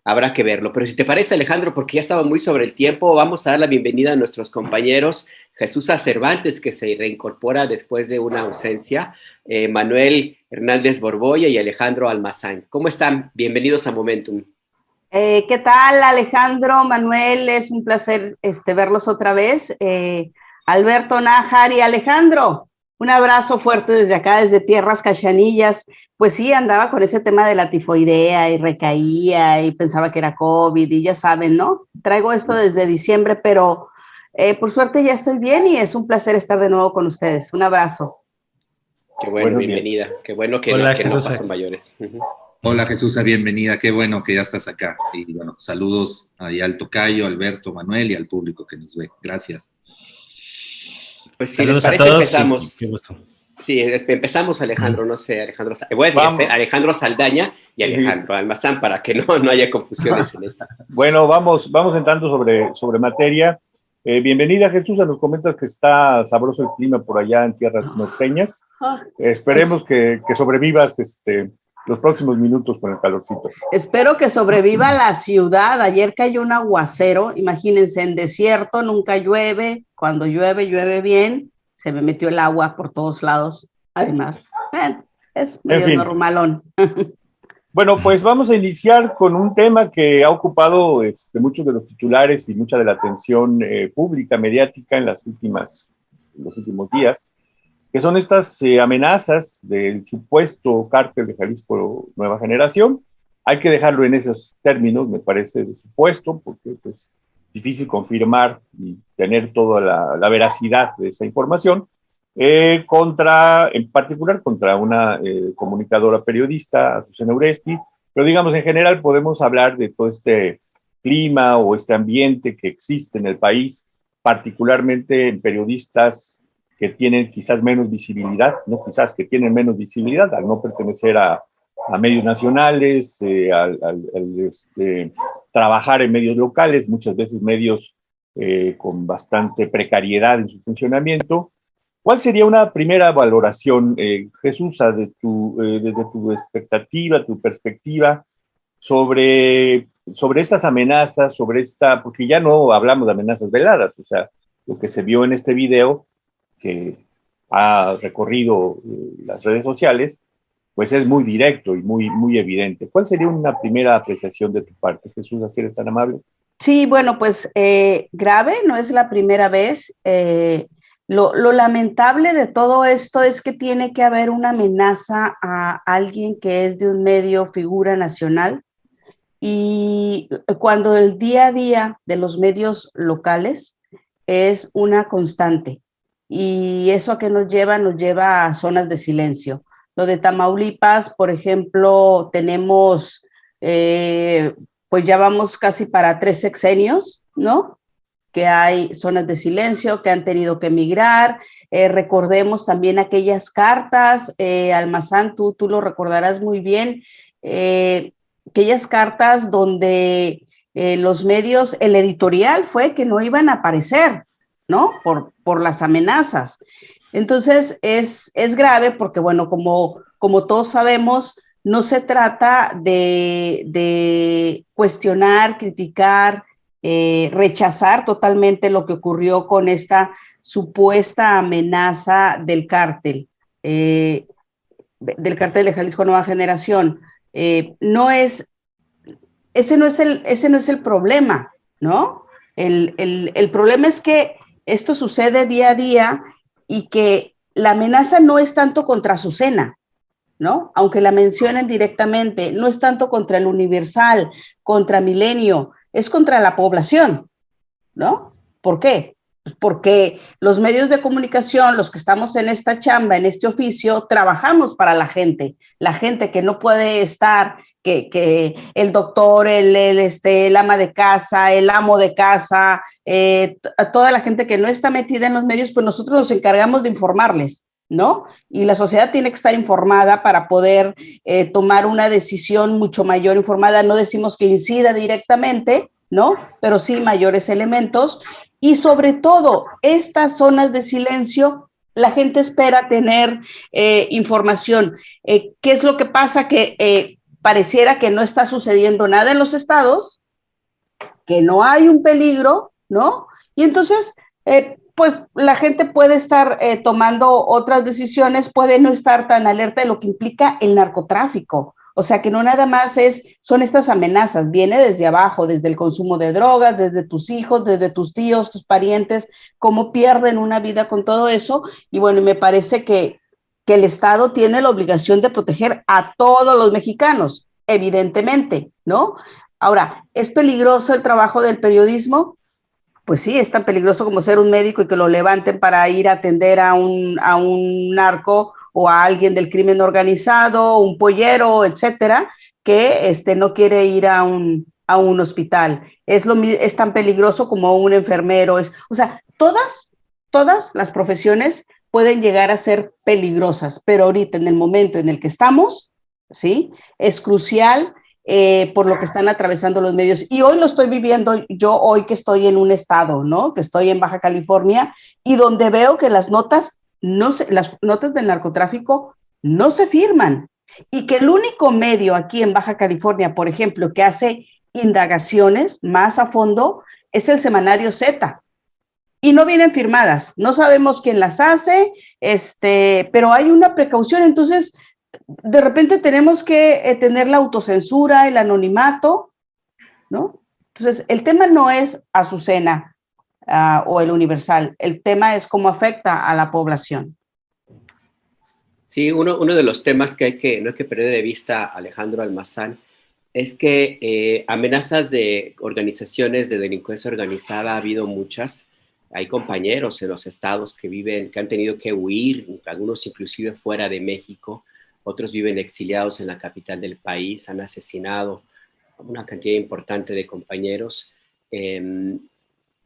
habrá que verlo. Pero si te parece, Alejandro, porque ya estaba muy sobre el tiempo, vamos a dar la bienvenida a nuestros compañeros Jesús Cervantes, que se reincorpora después de una ausencia, Manuel Hernández Borboya y Alejandro Almazán. ¿Cómo están? Bienvenidos a Momentum. ¿Qué tal, Alejandro, Manuel? Es un placer verlos otra vez. Alberto Nájar y Alejandro, un abrazo fuerte desde acá, desde tierras cachanillas. Pues sí, andaba con ese tema de la tifoidea y recaía y pensaba que era COVID y ya saben, ¿no? Traigo esto desde diciembre, pero por suerte ya estoy bien y es un placer estar de nuevo con ustedes. Un abrazo. Qué bueno, bienvenida. Qué bueno que Hola, no pasan mayores. Hola Jesús, bienvenida, qué bueno que ya estás acá. Y bueno, saludos ahí al tocayo, Alberto, Manuel y al público que nos ve. Gracias. Pues si saludos les parece, a todos. empezamos. Qué gusto. Sí, empezamos, Alejandro, no sé, Alejandro, voy a decir Alejandro Saldaña y Alejandro Almazán para que no haya confusiones en esta. Bueno, vamos entrando sobre materia. Bienvenida, Jesús, nos comentas que está sabroso el clima por allá en tierras norteñas. Esperemos que sobrevivas los próximos minutos con el calorcito. Espero que sobreviva la ciudad. Ayer cayó un aguacero, imagínense, en desierto nunca llueve, cuando llueve, llueve bien, se me metió el agua por todos lados, además, es medio normalón. Bueno, pues vamos a iniciar con un tema que ha ocupado muchos de los titulares y mucha de la atención pública, mediática en los últimos días, que son estas amenazas del supuesto cártel de Jalisco Nueva Generación. Hay que dejarlo en esos términos, me parece, de supuesto, porque pues, es difícil confirmar y tener toda la veracidad de esa información, en particular contra una comunicadora periodista, Azucena Uresti, pero digamos en general podemos hablar de todo este clima o este ambiente que existe en el país, particularmente en periodistas que tienen quizás menos visibilidad, no quizás, que tienen menos visibilidad al no pertenecer a medios nacionales, al trabajar en medios locales, muchas veces medios con bastante precariedad en su funcionamiento. ¿Cuál sería una primera valoración, Jesús, desde tu expectativa, tu perspectiva, sobre estas amenazas, porque ya no hablamos de amenazas veladas, o sea, lo que se vio en este video que ha recorrido las redes sociales, pues es muy directo y muy evidente. ¿Cuál sería una primera apreciación de tu parte, Jesús, si eres tan amable? Sí, bueno, pues grave, no es la primera vez. Lo lamentable de todo esto es que tiene que haber una amenaza a alguien que es de un medio figura nacional, y cuando el día a día de los medios locales es una constante. ¿Y eso a qué nos lleva? Nos lleva a zonas de silencio. Lo de Tamaulipas, por ejemplo, tenemos, pues ya vamos casi para 3 sexenios, ¿no? Que hay zonas de silencio, que han tenido que emigrar. Recordemos también aquellas cartas, Almazán, tú lo recordarás muy bien, aquellas cartas donde los medios, el editorial fue que no iban a aparecer, ¿no? Por las amenazas. Entonces es grave porque, bueno, como todos sabemos, no se trata de cuestionar, criticar, rechazar totalmente lo que ocurrió con esta supuesta amenaza del cártel de Jalisco Nueva Generación. Ese no es el problema, ¿no? El problema es que esto sucede día a día y que la amenaza no es tanto contra Azucena, ¿no? Aunque la mencionen directamente, no es tanto contra el Universal, contra Milenio, es contra la población, ¿no? ¿Por qué? Pues porque los medios de comunicación, los que estamos en esta chamba, en este oficio, trabajamos para la gente que no puede estar, que el doctor, el ama de casa, el amo de casa, toda la gente que no está metida en los medios, pues nosotros nos encargamos de informarles, ¿no? Y la sociedad tiene que estar informada para poder tomar una decisión mucho mayor informada. No decimos que incida directamente, ¿no? Pero sí mayores elementos. Y sobre todo, estas zonas de silencio, la gente espera tener información. ¿Qué es lo que pasa? Que pareciera que no está sucediendo nada en los estados, que no hay un peligro, ¿no? Y entonces, pues la gente puede estar tomando otras decisiones, puede no estar tan alerta de lo que implica el narcotráfico. O sea, que no nada más son estas amenazas, viene desde abajo, desde el consumo de drogas, desde tus hijos, desde tus tíos, tus parientes, cómo pierden una vida con todo eso. Y bueno, me parece que el Estado tiene la obligación de proteger a todos los mexicanos, evidentemente, ¿no? Ahora, ¿es peligroso el trabajo del periodismo? Pues sí, es tan peligroso como ser un médico y que lo levanten para ir a atender a un narco o a alguien del crimen organizado, un pollero, etcétera, que no quiere ir a un hospital. Es tan peligroso como un enfermero. O sea, todas las profesiones pueden llegar a ser peligrosas, pero ahorita en el momento en el que estamos, ¿sí? Es crucial por lo que están atravesando los medios. Y hoy lo estoy viviendo yo, hoy que estoy en un estado, ¿no? Que estoy en Baja California y donde veo que las notas del narcotráfico no se firman. Y que el único medio aquí en Baja California, por ejemplo, que hace indagaciones más a fondo es el semanario Z. Y no vienen firmadas. No sabemos quién las hace, pero hay una precaución. Entonces, de repente tenemos que tener la autocensura, el anonimato, ¿no? Entonces, el tema no es Azucena o el Universal, el tema es cómo afecta a la población. Sí, uno de los temas que no hay que perder de vista, Alejandro Almazán, es que amenazas de organizaciones de delincuencia organizada ha habido muchas. Hay compañeros en los estados que han tenido que huir, algunos inclusive fuera de México. Otros viven exiliados en la capital del país, han asesinado una cantidad importante de compañeros.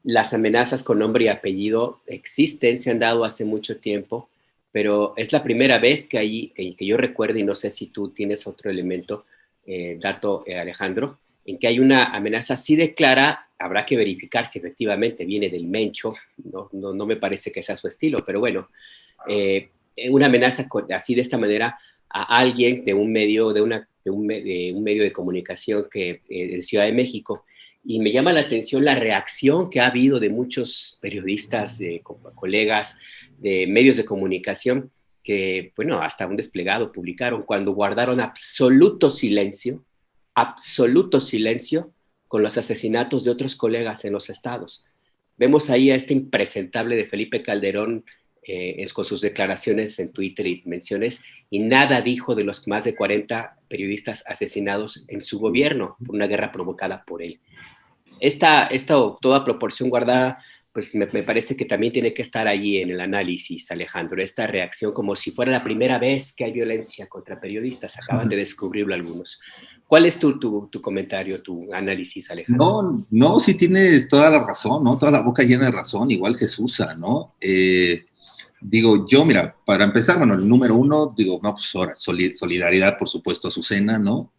Las amenazas con nombre y apellido existen, se han dado hace mucho tiempo, pero es la primera vez que yo recuerde, y no sé si tú tienes otro elemento, dato, Alejandro, en que hay una amenaza así de clara. Habrá que verificar si efectivamente viene del Mencho, no me parece que sea su estilo, pero bueno, una amenaza así de esta manera a alguien de un medio de comunicación en Ciudad de México. Y me llama la atención la reacción que ha habido de muchos periodistas, colegas de medios de comunicación que, bueno, hasta un desplegado publicaron cuando guardaron absoluto silencio con los asesinatos de otros colegas en los estados. Vemos ahí a este impresentable de Felipe Calderón con sus declaraciones en Twitter y menciones, y nada dijo de los más de 40 periodistas asesinados en su gobierno por una guerra provocada por él. Esta toda proporción guardada, pues me parece que también tiene que estar allí en el análisis, Alejandro, esta reacción como si fuera la primera vez que hay violencia contra periodistas. Acaban de descubrirlo algunos. ¿Cuál es tu comentario, tu análisis, Alejandro? No, sí tienes toda la razón, ¿no? Toda la boca llena de razón, igual Jesús, ¿no? Digo, yo, mira, para empezar, bueno, el número uno, digo, no, pues ahora, solidaridad, por supuesto, a Azucena, ¿no?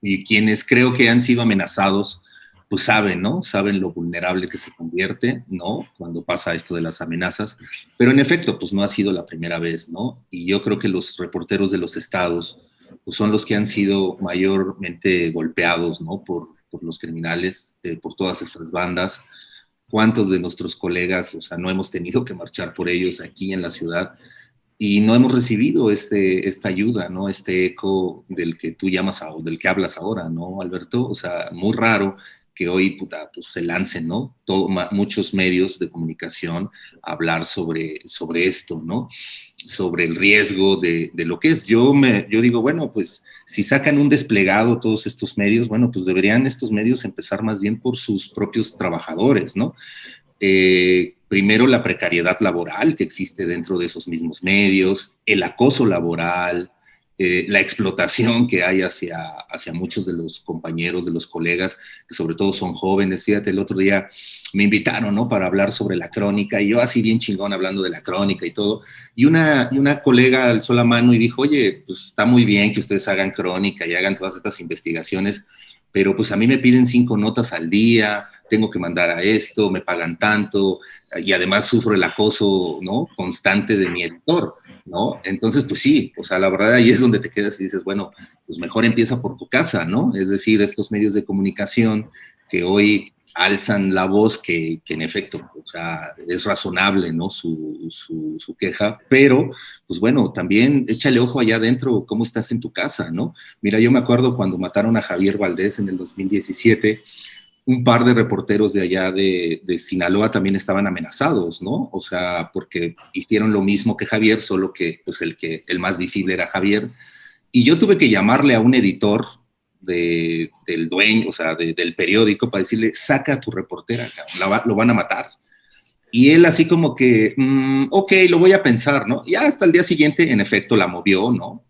Y quienes creo que han sido amenazados, pues saben, ¿no? Saben lo vulnerable que se convierte, ¿no? Cuando pasa esto de las amenazas. Pero en efecto, pues no ha sido la primera vez, ¿no? Y yo creo que los reporteros de los estados, pues son los que han sido mayormente golpeados, ¿no? Por los criminales, por todas estas bandas. ¿Cuántos de nuestros colegas, o sea, no hemos tenido que marchar por ellos aquí en la ciudad y no hemos recibido esta ayuda, ¿no? Este eco del que tú llamas o del que hablas ahora, ¿no, Alberto? O sea, muy raro que hoy pues se lancen, ¿no? Muchos medios de comunicación a hablar sobre esto, ¿no? Sobre el riesgo de lo que es. Yo digo, bueno, pues si sacan un desplegado todos estos medios, bueno, pues deberían estos medios empezar más bien por sus propios trabajadores, ¿no? Primero la precariedad laboral que existe dentro de esos mismos medios, el acoso laboral, la explotación que hay hacia muchos de los compañeros, de los colegas, que sobre todo son jóvenes. Fíjate, el otro día me invitaron, ¿no? Para hablar sobre la crónica, y yo así bien chingón hablando de la crónica y todo, y una colega alzó la mano y dijo, oye, pues está muy bien que ustedes hagan crónica y hagan todas estas investigaciones, pero pues a mí me piden 5 notas al día, tengo que mandar a esto, me pagan tanto, y además sufro el acoso, ¿no?, constante de mi editor, ¿no? Entonces, pues sí, o sea, la verdad ahí es donde te quedas y dices, bueno, pues mejor empieza por tu casa, ¿no? Es decir, estos medios de comunicación que hoy alzan la voz, que en efecto, o sea, es razonable, ¿no?, su queja, pero, pues bueno, también échale ojo allá adentro cómo estás en tu casa, ¿no? Mira, yo me acuerdo cuando mataron a Javier Valdés en el 2017, un par de reporteros de allá de Sinaloa también estaban amenazados, ¿no? O sea, porque hicieron lo mismo que Javier, solo que pues el más visible era Javier. Y yo tuve que llamarle a un editor del dueño, o sea, del periódico, para decirle, saca a tu reportera, lo van a matar. Y él así como que, ok, lo voy a pensar, ¿no? Y hasta el día siguiente, en efecto, la movió, ¿no?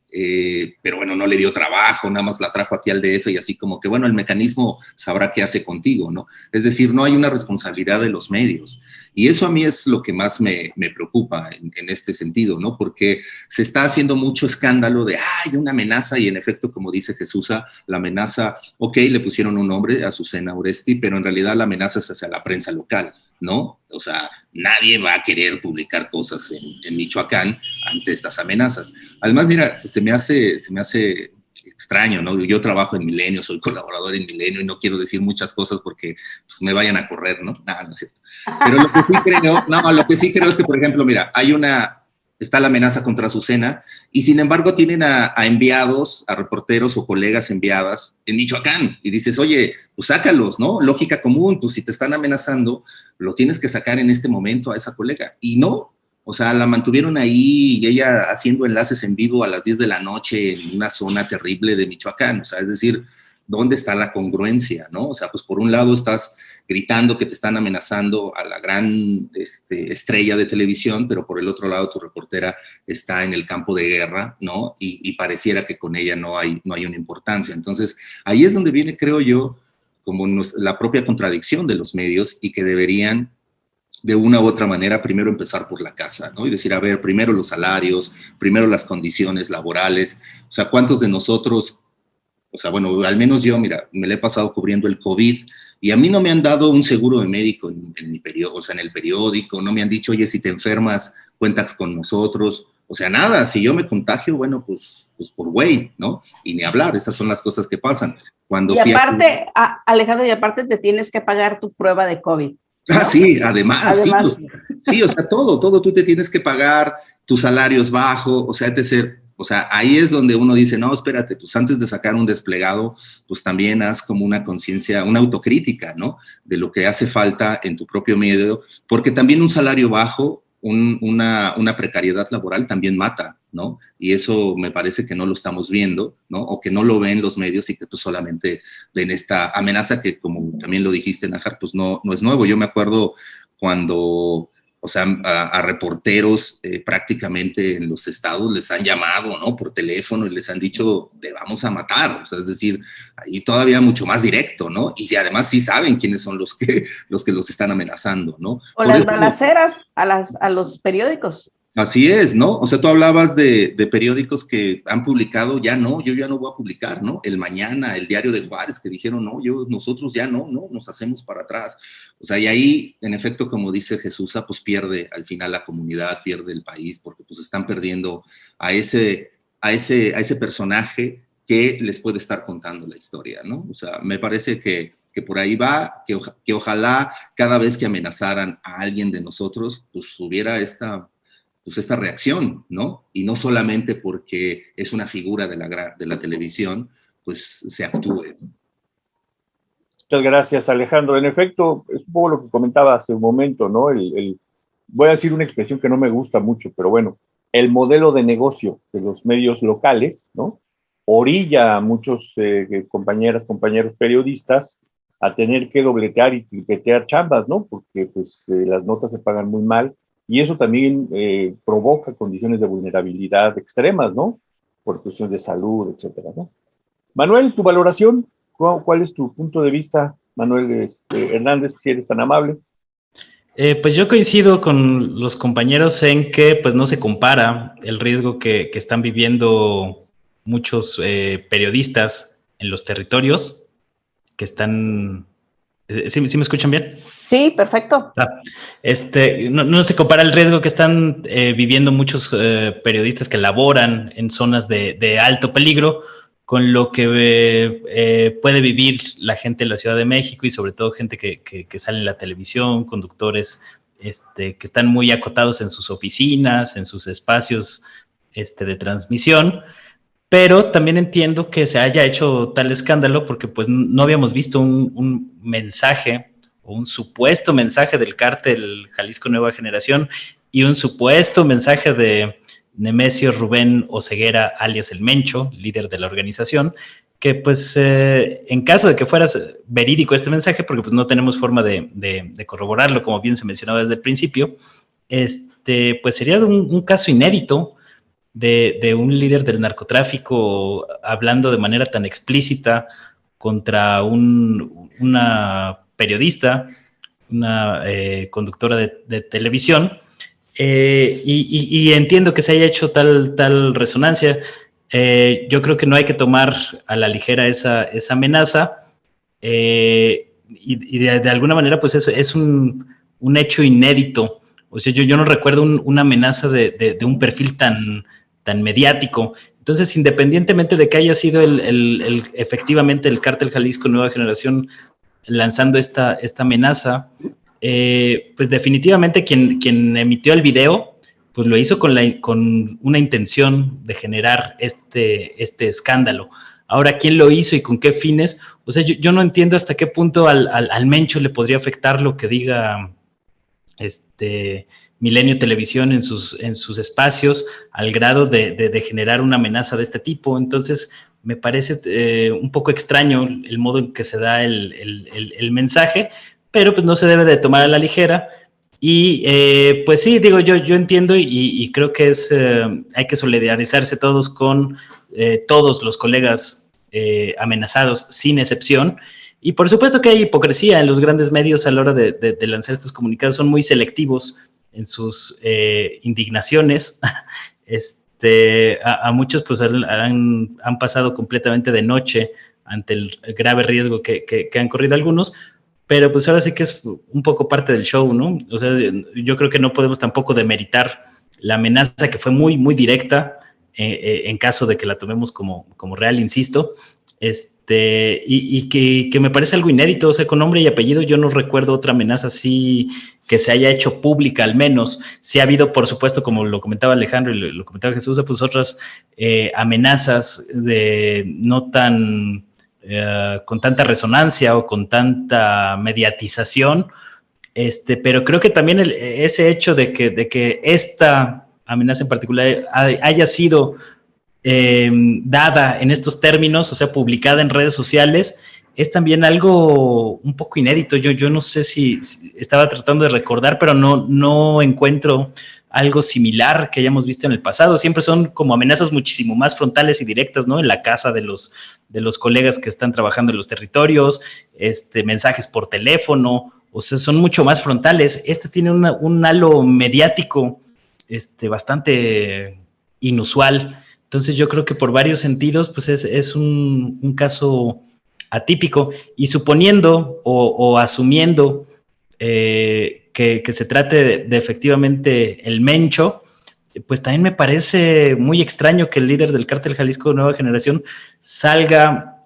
Pero bueno, no le dio trabajo, nada más la trajo aquí al DF y así como que, bueno, el mecanismo sabrá qué hace contigo, ¿no? Es decir, no hay una responsabilidad de los medios. Y eso a mí es lo que más me preocupa en este sentido, ¿no? Porque se está haciendo mucho escándalo de, hay una amenaza, y en efecto, como dice Jesús, la amenaza, ok, le pusieron un nombre, Azucena Oresti, pero en realidad la amenaza es hacia la prensa local, ¿no? O sea, nadie va a querer publicar cosas en Michoacán ante estas amenazas. Además, mira, se me hace extraño, ¿no? Yo trabajo en Milenio, soy colaborador en Milenio y no quiero decir muchas cosas porque pues, me vayan a correr, ¿no? Nada, no es cierto. Pero lo que sí creo es que, por ejemplo, mira, está la amenaza contra Azucena y sin embargo tienen a enviados, a reporteros o colegas enviadas en Michoacán y dices, oye, pues sácalos, ¿no? Lógica común, pues si te están amenazando, lo tienes que sacar en este momento a esa colega. Y no, o sea, la mantuvieron ahí y ella haciendo enlaces en vivo a las 10 de la noche en una zona terrible de Michoacán, o sea, es decir, ¿dónde está la congruencia, no? O sea, pues por un lado estás gritando que te están amenazando a la gran estrella de televisión, pero por el otro lado tu reportera está en el campo de guerra, ¿no? Y pareciera que con ella no hay una importancia. Entonces, ahí es donde viene, creo yo, como la propia contradicción de los medios y que deberían, de una u otra manera, primero empezar por la casa, ¿no? Y decir, a ver, primero los salarios, primero las condiciones laborales. O sea, ¿cuántos de nosotros... O sea, bueno, al menos yo, mira, me la he pasado cubriendo el COVID y a mí no me han dado un seguro de médico en mi periódico, o sea, en el periódico, no me han dicho, oye, si te enfermas, cuentas con nosotros. O sea, nada, si yo me contagio, bueno, pues por güey, ¿no? Y ni hablar, esas son las cosas que pasan. Y aparte, Alejandro, y aparte te tienes que pagar tu prueba de COVID, ¿no? Ah, sí, además. Sí, o sea, todo tú te tienes que pagar, tu salario es bajo, o sea, o sea, ahí es donde uno dice, no, espérate, pues antes de sacar un desplegado, pues también haz como una conciencia, una autocrítica, ¿no? De lo que hace falta en tu propio medio, porque también un salario bajo, una precariedad laboral también mata, ¿no? Y eso me parece que no lo estamos viendo, ¿no? O que no lo ven los medios y que pues solamente ven esta amenaza que, como también lo dijiste, Nájar, pues no es nuevo. Yo me acuerdo cuando... O sea, a reporteros prácticamente en los estados les han llamado, ¿no? Por teléfono y les han dicho, te vamos a matar. O sea, es decir, ahí todavía mucho más directo, ¿no? Y si además sí saben quiénes son los que los están amenazando, ¿no? O las balaceras a los periódicos. Así es, ¿no? O sea, tú hablabas de periódicos que han publicado, ya no, yo ya no voy a publicar, ¿no? El Mañana, el Diario de Juárez, que dijeron, no, nosotros ya no, nos hacemos para atrás. O sea, y ahí, en efecto, como dice Jesús, pues pierde al final la comunidad, pierde el país, porque pues están perdiendo a ese personaje que les puede estar contando la historia, ¿no? O sea, me parece que por ahí va, que ojalá cada vez que amenazaran a alguien de nosotros, pues hubiera esta reacción, ¿no? Y no solamente porque es una figura de la televisión, pues se actúe. Muchas gracias, Alejandro. En efecto, es un poco lo que comentaba hace un momento, ¿no? Voy a decir una expresión que no me gusta mucho, pero bueno, el modelo de negocio de los medios locales, ¿no? Orilla a muchos compañeros periodistas a tener que dobletear y tripetear chambas, ¿no? Porque pues las notas se pagan muy mal. Y eso también provoca condiciones de vulnerabilidad extremas, ¿no? Por cuestiones de salud, etcétera, ¿no? Manuel, tu valoración, ¿cuál es tu punto de vista? Manuel Hernández, si eres tan amable. Pues yo coincido con los compañeros en que pues no se compara el riesgo que están viviendo muchos periodistas en los territorios están... ¿Sí me escuchan bien? Sí, perfecto. No se compara el riesgo que están viviendo muchos periodistas que laboran en zonas de alto peligro con lo que puede vivir la gente de la Ciudad de México y sobre todo gente que sale en la televisión, conductores que están muy acotados en sus oficinas, en sus espacios de transmisión. Pero también entiendo que se haya hecho tal escándalo porque pues no habíamos visto un mensaje o un supuesto mensaje del cártel Jalisco Nueva Generación y un supuesto mensaje de Nemesio Rubén Oseguera, alias El Mencho, líder de la organización, que pues en caso de que fuera verídico este mensaje, porque pues no tenemos forma de corroborarlo, como bien se mencionaba desde el principio, pues sería un caso inédito de un líder del narcotráfico hablando de manera tan explícita contra una periodista, una conductora de televisión, y entiendo que se haya hecho tal resonancia. Yo creo que no hay que tomar a la ligera esa amenaza, y de alguna manera pues es un hecho inédito. O sea, yo no recuerdo una amenaza de un perfil tan mediático. Entonces, independientemente de que haya sido efectivamente el cártel Jalisco Nueva Generación lanzando esta amenaza, pues definitivamente quien emitió el video, pues lo hizo con una intención de generar este escándalo. Ahora, ¿quién lo hizo y con qué fines? O sea, yo no entiendo hasta qué punto al Mencho le podría afectar lo que diga Milenio Televisión en sus espacios, al grado de generar una amenaza de este tipo. Entonces, me parece un poco extraño el modo en que se da el mensaje, pero pues no se debe de tomar a la ligera. Y pues sí, digo, yo entiendo y creo que hay que solidarizarse todos con todos los colegas amenazados, sin excepción. Y por supuesto que hay hipocresía en los grandes medios a la hora de lanzar estos comunicados, son muy selectivos en sus indignaciones. A muchos pues han pasado completamente de noche ante el grave riesgo que han corrido algunos, pero pues ahora sí que es un poco parte del show, ¿no? O sea, yo creo que no podemos tampoco demeritar la amenaza que fue muy, muy directa, en caso de que la tomemos como real, insisto, y que me parece algo inédito. O sea, con nombre y apellido yo no recuerdo otra amenaza así que se haya hecho pública, al menos. Sí ha habido, por supuesto, como lo comentaba Alejandro y lo comentaba Jesús, pues otras amenazas de no tan con tanta resonancia o con tanta mediatización, pero creo que también ese hecho de que esta amenaza en particular haya sido dada en estos términos, o sea, publicada en redes sociales, es también algo un poco inédito. Yo no sé si estaba tratando de recordar, pero no encuentro algo similar que hayamos visto en el pasado. Siempre son como amenazas muchísimo más frontales y directas, ¿no? En la casa de los colegas que están trabajando en los territorios, mensajes por teléfono, o sea, son mucho más frontales. Tiene un halo mediático bastante inusual. Entonces yo creo que por varios sentidos pues es un caso atípico, y suponiendo o asumiendo que se trate de efectivamente el Mencho, pues también me parece muy extraño que el líder del cártel Jalisco Nueva Generación salga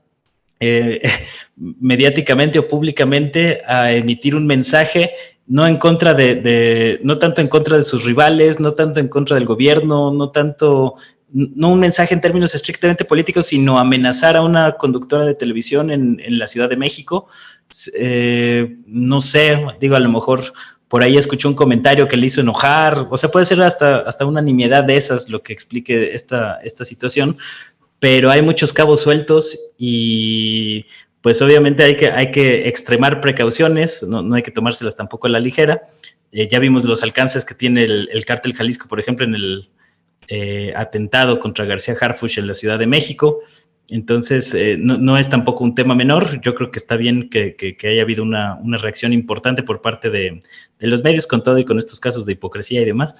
mediáticamente o públicamente a emitir un mensaje no en contra no tanto en contra de sus rivales, no tanto en contra del gobierno, no un mensaje en términos estrictamente políticos, sino amenazar a una conductora de televisión en la Ciudad de México. No sé, digo, a lo mejor por ahí escuché un comentario que le hizo enojar, o sea, puede ser hasta una nimiedad de esas lo que explique esta situación, pero hay muchos cabos sueltos y pues obviamente hay que extremar precauciones, no hay que tomárselas tampoco a la ligera. Ya vimos los alcances que tiene el cártel Jalisco, por ejemplo, en el atentado contra García Harfuch en la Ciudad de México. Entonces, no es tampoco un tema menor. Yo creo que está bien que haya habido una reacción importante por parte de los medios, con todo y con estos casos de hipocresía y demás.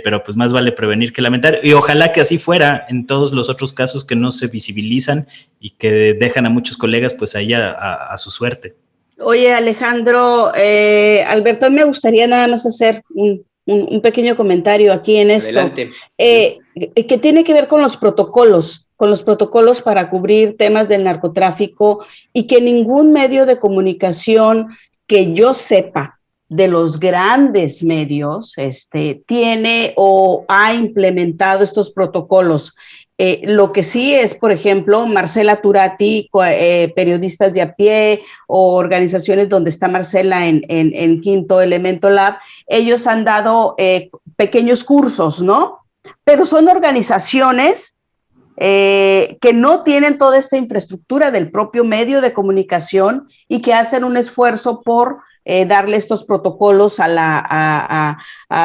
pero pues más vale prevenir que lamentar, y ojalá que así fuera en todos los otros casos que no se visibilizan y que dejan a muchos colegas pues ahí a su suerte. Oye, Alejandro, Alberto, me gustaría nada más hacer un pequeño comentario aquí en esto. Adelante. Que tiene que ver con los protocolos para cubrir temas del narcotráfico, y que ningún medio de comunicación que yo sepa de los grandes medios tiene o ha implementado estos protocolos. Lo que sí es, por ejemplo, Marcela Turati, periodistas de a pie, o organizaciones donde está Marcela en Quinto Elemento Lab, ellos han dado pequeños cursos, ¿no? Pero son organizaciones que no tienen toda esta infraestructura del propio medio de comunicación, y que hacen un esfuerzo por darle estos protocolos a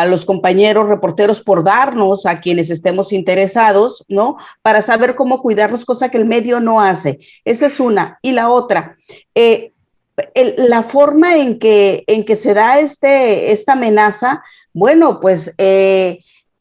los compañeros reporteros, por darnos a quienes estemos interesados, ¿no? Para saber cómo cuidarnos, cosa que el medio no hace. Esa es una. Y la otra, la forma en que se da esta amenaza, bueno, pues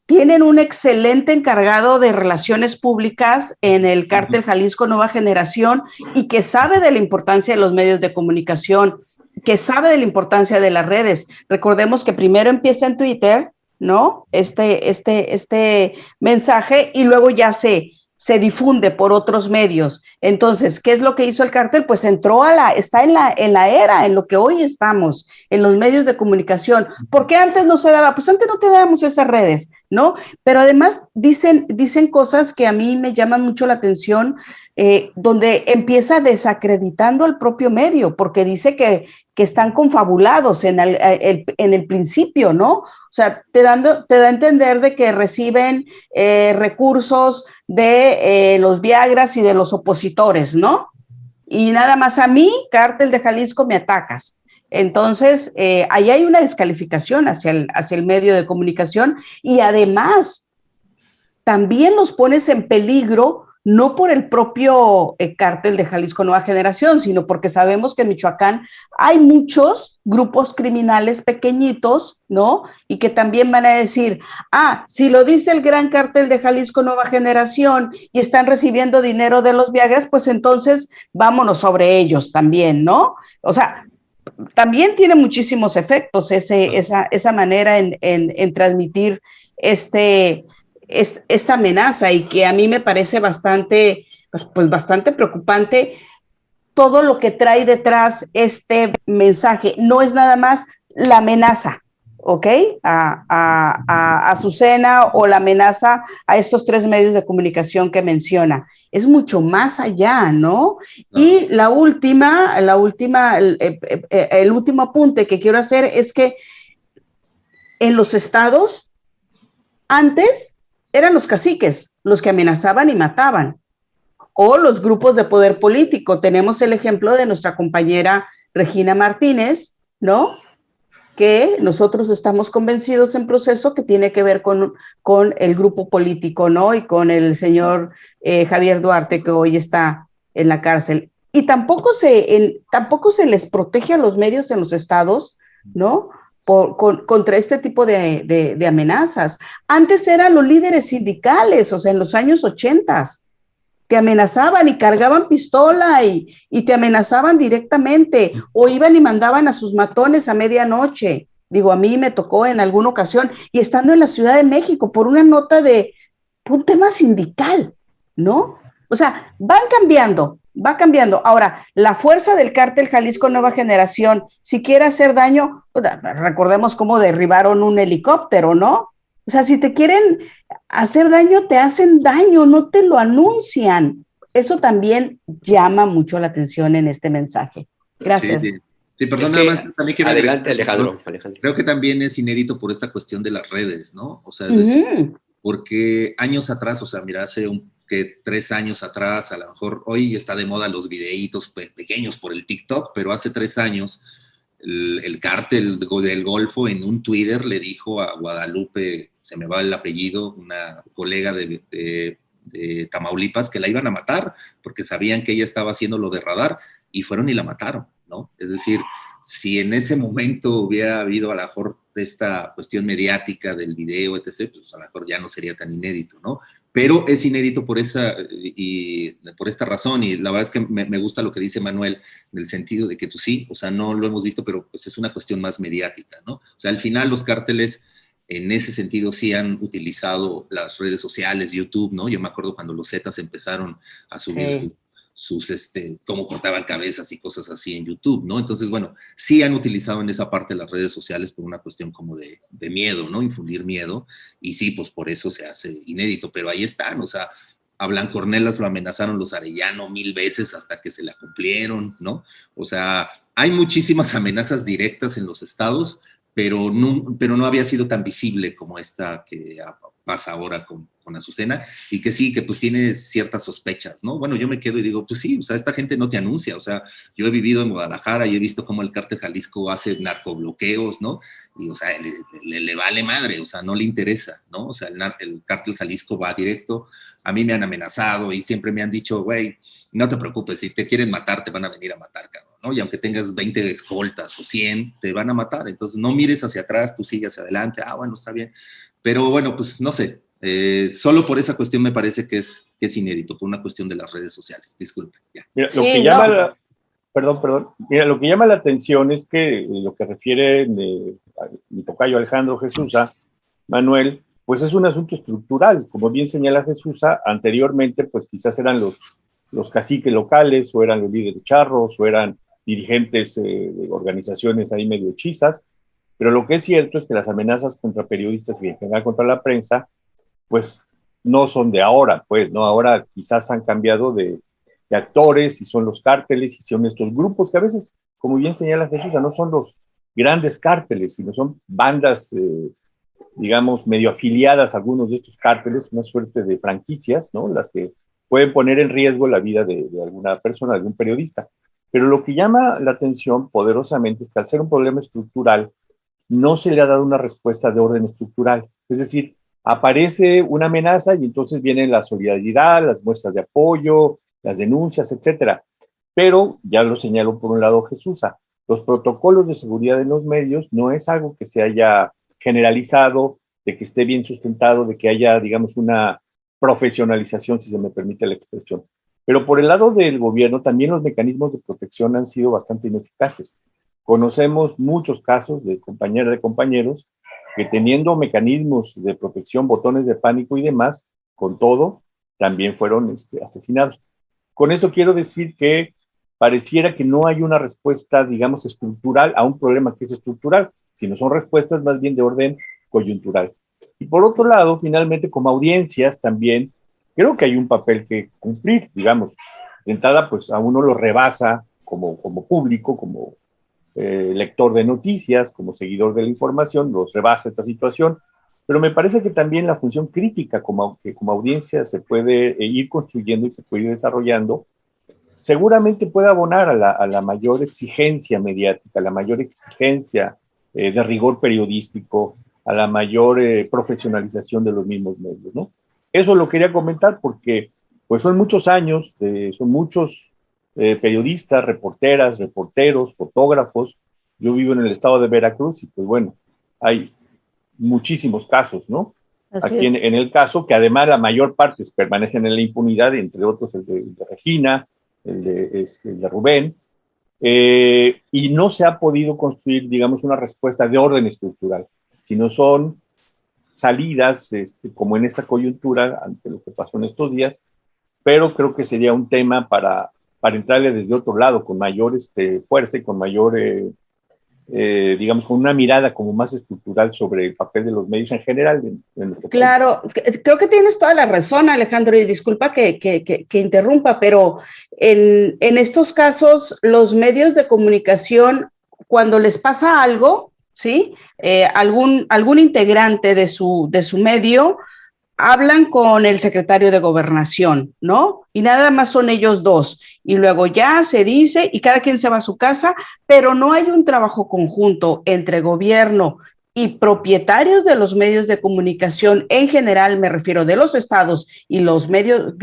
tienen un excelente encargado de relaciones públicas en el Cártel Jalisco Nueva Generación, y que sabe de la importancia de los medios de comunicación, que sabe de la importancia de las redes. Recordemos que primero empieza en Twitter, ¿no? Este mensaje, y luego ya se difunde por otros medios. Entonces, ¿qué es lo que hizo el cártel? Pues está en la era, en lo que hoy estamos, en los medios de comunicación. ¿Por qué antes no se daba? Pues antes no te dábamos esas redes, ¿no? Pero además dicen cosas que a mí me llaman mucho la atención, donde empieza desacreditando al propio medio, porque dice que están confabulados en el principio, ¿no? O sea, te da a entender de que reciben recursos de los Viagras y de los opositores, ¿no? Y nada más a mí, Cártel de Jalisco, me atacas. Entonces, ahí hay una descalificación hacia el medio de comunicación, y además también los pones en peligro, no por el propio Cártel de Jalisco Nueva Generación, sino porque sabemos que en Michoacán hay muchos grupos criminales pequeñitos, ¿no? Y que también van a decir, si lo dice el gran Cártel de Jalisco Nueva Generación y están recibiendo dinero de los Viagras, pues entonces vámonos sobre ellos también, ¿no? O sea, también tiene muchísimos efectos esa manera en transmitir esta amenaza, y que a mí me parece bastante preocupante todo lo que trae detrás este mensaje. No es nada más la amenaza, ¿ok? A Azucena, o la amenaza a estos 3 medios de comunicación que menciona. Es mucho más allá, ¿no? Y el último apunte que quiero hacer es que en los estados, antes eran los caciques los que amenazaban y mataban, o los grupos de poder político. Tenemos el ejemplo de nuestra compañera Regina Martínez, ¿no? Que nosotros estamos convencidos en Proceso que tiene que ver con el grupo político, ¿no? Y con el señor Javier Duarte, que hoy está en la cárcel. Y tampoco se les protege a los medios en los estados, ¿no? Contra este tipo de amenazas. Antes eran los líderes sindicales, o sea, en los años 80, te amenazaban y cargaban pistola y te amenazaban directamente, o iban y mandaban a sus matones a medianoche. Digo, a mí me tocó en alguna ocasión, y estando en la Ciudad de México, por una nota de un tema sindical, ¿no? O sea, va cambiando. Ahora, la fuerza del Cártel Jalisco Nueva Generación, si quiere hacer daño, recordemos cómo derribaron un helicóptero, ¿no? O sea, si te quieren hacer daño, te hacen daño, no te lo anuncian. Eso también llama mucho la atención en este mensaje. Gracias. Sí, perdón, nada más también quiero adelante, Alejandro. Creo que también es inédito por esta cuestión de las redes, ¿no? O sea, es decir, porque años atrás, o sea, mira, hace 3 años atrás, a lo mejor hoy está de moda los videitos pequeños por el TikTok, pero hace 3 años el cártel del Golfo en un Twitter le dijo a Guadalupe, se me va el apellido, una colega de Tamaulipas, que la iban a matar porque sabían que ella estaba haciendo lo de radar, y fueron y la mataron, ¿no? Es decir, si en ese momento hubiera habido a lo mejor esta cuestión mediática del video, etc., pues a lo mejor ya no sería tan inédito, ¿no? Pero es inédito por esta razón, y la verdad es que me gusta lo que dice Manuel, en el sentido de que tú sí, o sea, no lo hemos visto, pero pues es una cuestión más mediática, ¿no? O sea, al final los cárteles en ese sentido sí han utilizado las redes sociales, YouTube, ¿no? Yo me acuerdo cuando los Zetas empezaron a subir cómo cortaban cabezas y cosas así en YouTube, ¿no? Entonces, bueno, sí han utilizado en esa parte las redes sociales por una cuestión como de miedo, ¿no? Infundir miedo, y sí, pues por eso se hace inédito, pero ahí están, o sea, a Blanco Ornelas lo amenazaron los Arellano 1000 veces hasta que se la cumplieron, ¿no? O sea, hay muchísimas amenazas directas en los estados, pero no había sido tan visible como esta que pasa ahora con Azucena, y que sí, que pues tiene ciertas sospechas, ¿no? Bueno, yo me quedo y digo, pues sí, o sea, esta gente no te anuncia, o sea, yo he vivido en Guadalajara y he visto cómo el Cártel Jalisco hace narcobloqueos, ¿no? Y, o sea, le vale madre, o sea, no le interesa, ¿no? O sea, el Cártel Jalisco va directo, a mí me han amenazado y siempre me han dicho, güey, no te preocupes, si te quieren matar, te van a venir a matar, cabrón, ¿no? Y aunque tengas 20 escoltas o 100, te van a matar, entonces no mires hacia atrás, tú sigue hacia adelante, bueno, está bien, pero bueno, pues no sé, solo por esa cuestión me parece que es inédito, por una cuestión de las redes sociales. Disculpe. Ya. Mira, lo que llama perdón. Mira, lo que llama la atención es que lo que refiere mi tocayo Alejandro Jesús, Manuel, pues es un asunto estructural. Como bien señala Jesús, anteriormente pues quizás eran los caciques locales, o eran los líderes charros, o eran dirigentes de organizaciones ahí medio hechizas, pero lo que es cierto es que las amenazas contra periodistas y en general contra la prensa pues no son de ahora, pues, ¿no? Ahora quizás han cambiado de actores, y son los cárteles, y son estos grupos que a veces, como bien señala Jesús, no son los grandes cárteles, sino son bandas, digamos, medio afiliadas a algunos de estos cárteles, una suerte de franquicias, ¿no? Las que pueden poner en riesgo la vida de alguna persona, de algún periodista. Pero lo que llama la atención poderosamente es que al ser un problema estructural, no se le ha dado una respuesta de orden estructural. Es decir, aparece una amenaza y entonces viene la solidaridad, las muestras de apoyo, las denuncias, etcétera. Pero, ya lo señaló por un lado Jesús, los protocolos de seguridad en los medios no es algo que se haya generalizado, de que esté bien sustentado, de que haya, digamos, una profesionalización, si se me permite la expresión. Pero por el lado del gobierno, también los mecanismos de protección han sido bastante ineficaces. Conocemos muchos casos de compañeras, de compañeros, que teniendo mecanismos de protección, botones de pánico y demás, con todo, también fueron asesinados. Con esto quiero decir que pareciera que no hay una respuesta, digamos, estructural a un problema que es estructural, sino son respuestas más bien de orden coyuntural. Y por otro lado, finalmente, como audiencias también, creo que hay un papel que cumplir, digamos. De entrada, pues a uno lo rebasa como público, como lector de noticias, como seguidor de la información, los rebasa esta situación, pero me parece que también la función crítica como audiencia se puede ir construyendo y se puede ir desarrollando, seguramente puede abonar a la mayor exigencia mediática, a la mayor exigencia de rigor periodístico, a la mayor profesionalización de los mismos medios, ¿no? Eso lo quería comentar porque pues son muchos años, son muchos periodistas, reporteras, reporteros, fotógrafos. Yo vivo en el estado de Veracruz y pues bueno, hay muchísimos casos, ¿no? Así aquí en el caso que además la mayor parte permanecen en la impunidad, entre otros el de Regina, el de Rubén, y no se ha podido construir, digamos, una respuesta de orden estructural, sino son salidas, como en esta coyuntura, ante lo que pasó en estos días, pero creo que sería un tema para entrarle desde otro lado, con mayor fuerza y con mayor, digamos, con una mirada como más estructural sobre el papel de los medios en general. Claro, creo que tienes toda la razón, Alejandro, y disculpa que interrumpa, pero en estos casos, los medios de comunicación, cuando les pasa algo, ¿sí? Algún integrante de su medio, hablan con el secretario de Gobernación, ¿no? Y nada más son ellos dos. Y luego ya se dice y cada quien se va a su casa, pero no hay un trabajo conjunto entre gobierno y propietarios de los medios de comunicación en general, me refiero de los estados y los medios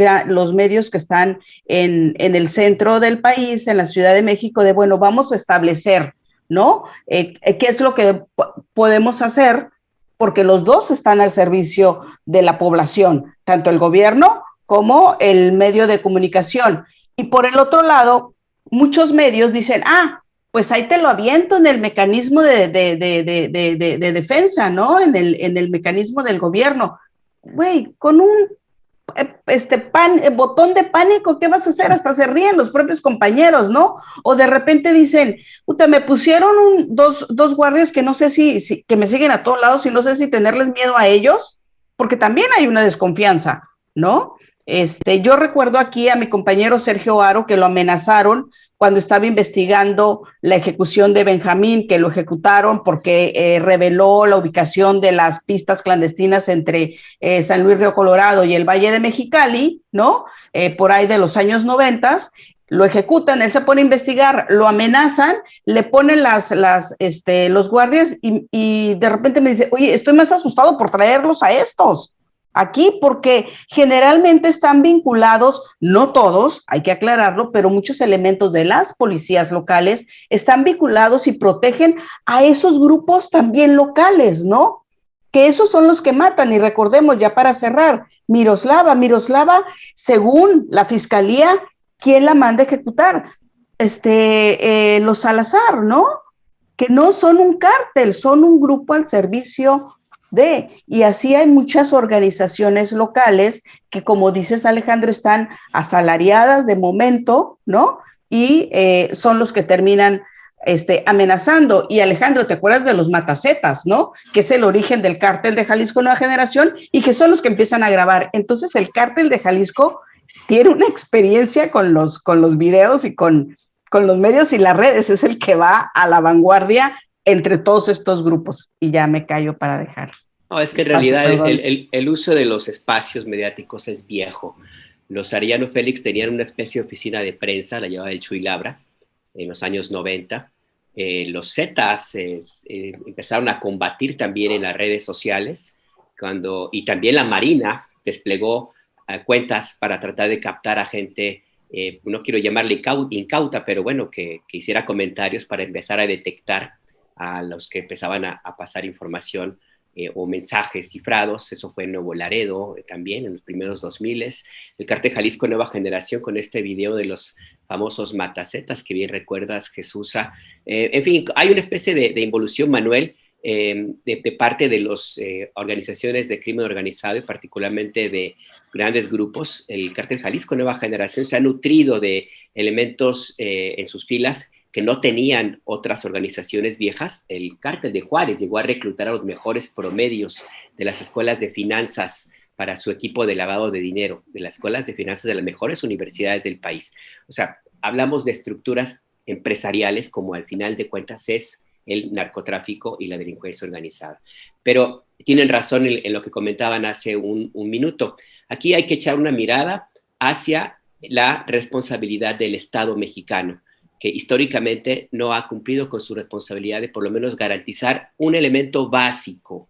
que están en el centro del país, en la Ciudad de México, de bueno, vamos a establecer ¿no? ¿Qué es lo que podemos hacer? Porque los dos están al servicio de la población, tanto el gobierno como el medio de comunicación. Y por el otro lado, muchos medios dicen, pues ahí te lo aviento en el mecanismo de defensa, ¿no? En el mecanismo del gobierno. Güey, con un botón de pánico, ¿qué vas a hacer? Hasta se ríen los propios compañeros, ¿no? O de repente dicen, puta, me pusieron dos guardias que no sé si que me siguen a todos lados y no sé si tenerles miedo a ellos, porque también hay una desconfianza, ¿no? Yo recuerdo aquí a mi compañero Sergio Haro que lo amenazaron cuando estaba investigando la ejecución de Benjamín, que lo ejecutaron porque reveló la ubicación de las pistas clandestinas entre San Luis Río Colorado y el Valle de Mexicali, ¿no? Por ahí de los años 90, lo ejecutan, él se pone a investigar, lo amenazan, le ponen los guardias y de repente me dice, oye, estoy más asustado por traerlos a estos aquí, porque generalmente están vinculados, no todos, hay que aclararlo, pero muchos elementos de las policías locales están vinculados y protegen a esos grupos también locales, ¿no? Que esos son los que matan. Y recordemos, ya para cerrar, Miroslava, según la fiscalía, ¿quién la manda a ejecutar? Los Salazar, ¿no? Que no son un cártel, son un grupo al servicio y así hay muchas organizaciones locales que, como dices, Alejandro, están asalariadas de momento, ¿no? Y son los que terminan amenazando. Y Alejandro, ¿te acuerdas de los matacetas, no? Que es el origen del cártel de Jalisco Nueva Generación y que son los que empiezan a grabar. Entonces el cártel de Jalisco tiene una experiencia con los videos y con los medios y las redes, es el que va a la vanguardia entre todos estos grupos. Y ya me callo para dejar. No, es que en realidad el uso de los espacios mediáticos es viejo. Los Arellano Félix tenían una especie de oficina de prensa, la llevaba el Chuy Labra, en los años 90. Los Zetas empezaron a combatir también en las redes sociales, y también la Marina desplegó cuentas para tratar de captar a gente, no quiero llamarle incauta, pero bueno, que hiciera comentarios para empezar a detectar a los que empezaban a pasar información o mensajes cifrados. Eso fue en Nuevo Laredo también, en los primeros 2000. El Cártel Jalisco Nueva Generación con este video de los famosos matacetas, que bien recuerdas, Jesús. En fin, hay una especie de involución, Manuel, de parte de las organizaciones de crimen organizado y particularmente de grandes grupos. El Cártel Jalisco Nueva Generación se ha nutrido de elementos en sus filas que no tenían otras organizaciones viejas. El Cártel de Juárez llegó a reclutar a los mejores promedios de las escuelas de finanzas para su equipo de lavado de dinero, de las escuelas de finanzas de las mejores universidades del país. O sea, hablamos de estructuras empresariales como al final de cuentas es el narcotráfico y la delincuencia organizada. Pero tienen razón en lo que comentaban hace un minuto. Aquí hay que echar una mirada hacia la responsabilidad del Estado mexicano, que históricamente no ha cumplido con su responsabilidad de por lo menos garantizar un elemento básico,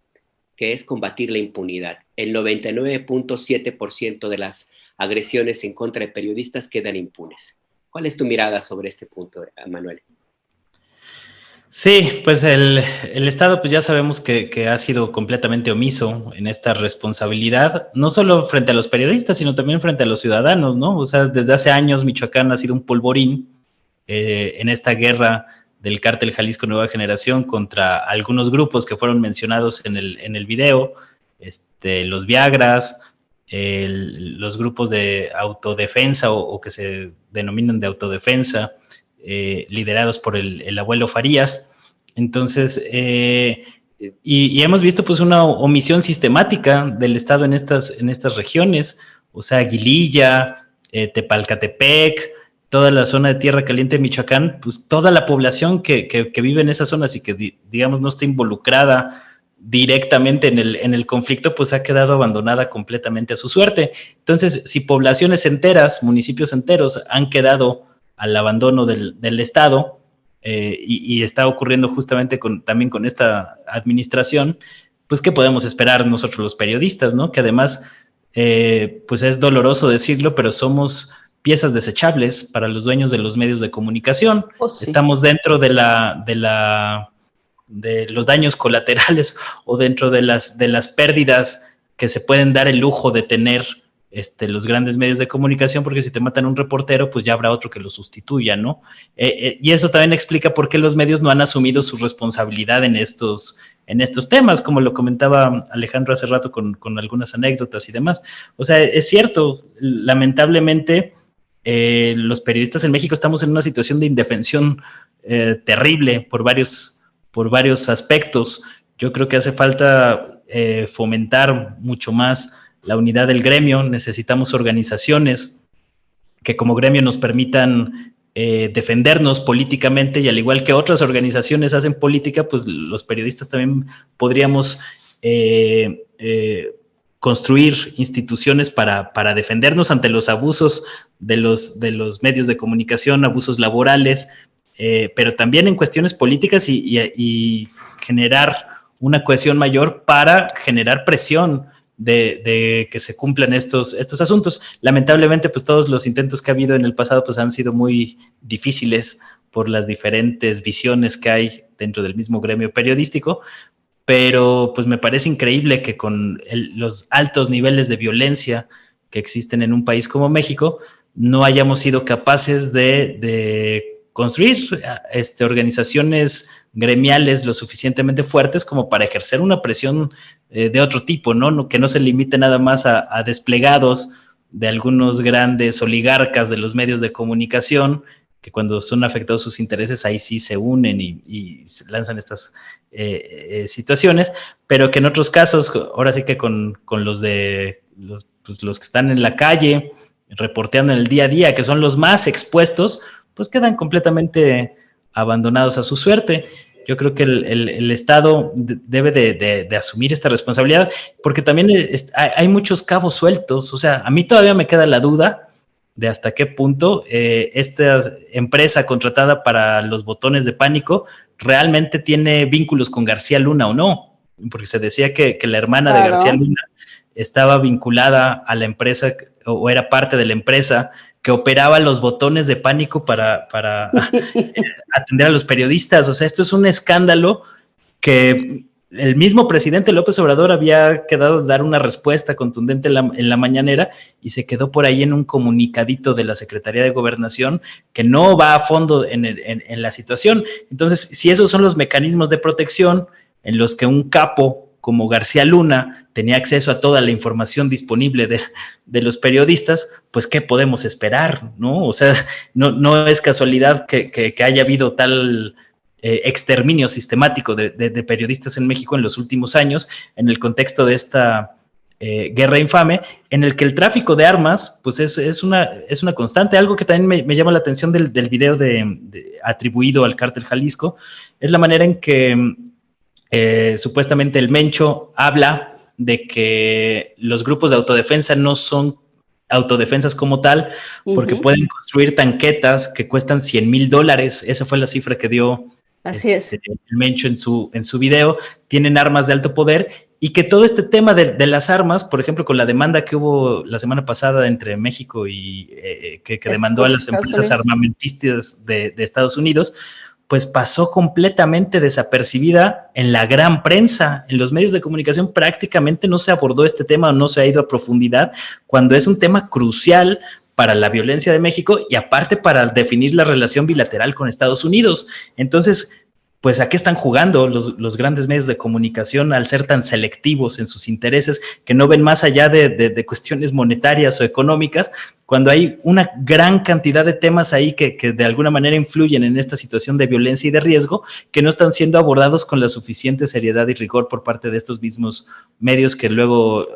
que es combatir la impunidad. El 99.7% de las agresiones en contra de periodistas quedan impunes. ¿Cuál es tu mirada sobre este punto, Manuel? Sí, pues el Estado pues ya sabemos que ha sido completamente omiso en esta responsabilidad, no solo frente a los periodistas, sino también frente a los ciudadanos, ¿no? O sea, desde hace años Michoacán ha sido un polvorín en esta guerra del Cártel Jalisco Nueva Generación contra algunos grupos que fueron mencionados en el video, los Viagras, los grupos de autodefensa o que se denominan de autodefensa, liderados por el abuelo Farías. Entonces, y hemos visto pues una omisión sistemática del Estado en estas regiones, o sea, Aguililla, Tepalcatepec, toda la zona de Tierra Caliente de Michoacán, pues toda la población que vive en esas zonas y que, digamos, no está involucrada directamente en el conflicto, pues ha quedado abandonada completamente a su suerte. Entonces, si poblaciones enteras, municipios enteros han quedado al abandono del Estado, y está ocurriendo justamente también con esta administración, pues ¿qué podemos esperar nosotros los periodistas, ¿no? Que además, pues es doloroso decirlo, pero somos piezas desechables para los dueños de los medios de comunicación. Sí. Estamos dentro de los daños colaterales o dentro de las pérdidas que se pueden dar el lujo de tener los grandes medios de comunicación, porque si te matan un reportero, pues ya habrá otro que lo sustituya, ¿no? Y eso también explica por qué los medios no han asumido su responsabilidad en estos temas, como lo comentaba Alejandro hace rato con algunas anécdotas y demás. O sea, es cierto, lamentablemente, los periodistas en México estamos en una situación de indefensión terrible por varios aspectos. Yo creo que hace falta fomentar mucho más la unidad del gremio. Necesitamos organizaciones que como gremio nos permitan defendernos políticamente, y al igual que otras organizaciones hacen política, pues los periodistas también podríamos construir instituciones para defendernos ante los abusos de los medios de comunicación, abusos laborales, pero también en cuestiones políticas y generar una cohesión mayor para generar presión de que se cumplan estos asuntos. Lamentablemente, pues todos los intentos que ha habido en el pasado pues han sido muy difíciles por las diferentes visiones que hay dentro del mismo gremio periodístico, pero pues me parece increíble que con los altos niveles de violencia que existen en un país como México, no hayamos sido capaces de construir organizaciones gremiales lo suficientemente fuertes como para ejercer una presión de otro tipo, ¿no? Que no se limite nada más a desplegados de algunos grandes oligarcas de los medios de comunicación, que cuando son afectados sus intereses, ahí sí se unen y se lanzan estas situaciones, pero que en otros casos, ahora sí que con los que están en la calle, reporteando en el día a día, que son los más expuestos, pues quedan completamente abandonados a su suerte. Yo creo que el Estado debe de asumir esta responsabilidad, porque también hay muchos cabos sueltos. O sea, a mí todavía me queda la duda de hasta qué punto esta empresa contratada para los botones de pánico realmente tiene vínculos con García Luna o no, porque se decía que la hermana de García Luna estaba vinculada a la empresa o era parte de la empresa que operaba los botones de pánico para atender a los periodistas. O sea, esto es un escándalo que el mismo presidente López Obrador había quedado dar una respuesta contundente en la mañanera y se quedó por ahí en un comunicadito de la Secretaría de Gobernación que no va a fondo en la situación. Entonces, si esos son los mecanismos de protección en los que un capo como García Luna tenía acceso a toda la información disponible de los periodistas, pues ¿qué podemos esperar? ¿No? O sea, no es casualidad que haya habido tal exterminio sistemático de periodistas en México en los últimos años, en el contexto de esta guerra infame, en el que el tráfico de armas pues es una constante. Algo que también me llama la atención del video atribuido al Cártel Jalisco es la manera en que supuestamente el Mencho habla de que los grupos de autodefensa no son autodefensas como tal, porque pueden construir tanquetas que cuestan $100,000. Esa fue la cifra que dio el Mencho en su video. Tienen armas de alto poder, y que todo este tema de las armas, por ejemplo, con la demanda que hubo la semana pasada entre México y que demandó a las empresas armamentistas de Estados Unidos, pues pasó completamente desapercibida en la gran prensa. En los medios de comunicación prácticamente no se abordó este tema, no se ha ido a profundidad, cuando es un tema crucial para la violencia de México y aparte para definir la relación bilateral con Estados Unidos. Entonces, pues ¿a qué están jugando los grandes medios de comunicación al ser tan selectivos en sus intereses, que no ven más allá de cuestiones monetarias o económicas, cuando hay una gran cantidad de temas ahí que de alguna manera influyen en esta situación de violencia y de riesgo, que no están siendo abordados con la suficiente seriedad y rigor por parte de estos mismos medios que luego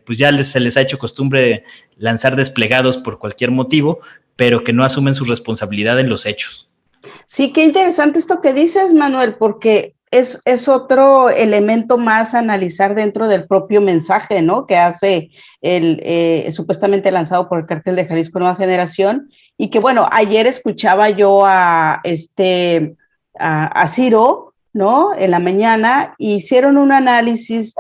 pues ya se les ha hecho costumbre lanzar desplegados por cualquier motivo, pero que no asumen su responsabilidad en los hechos? Sí, qué interesante esto que dices, Manuel, porque es otro elemento más a analizar dentro del propio mensaje, ¿no?, que hace supuestamente lanzado por el Cártel de Jalisco Nueva Generación, y que, bueno, ayer escuchaba yo a Ciro, ¿no?, en la mañana, hicieron un análisis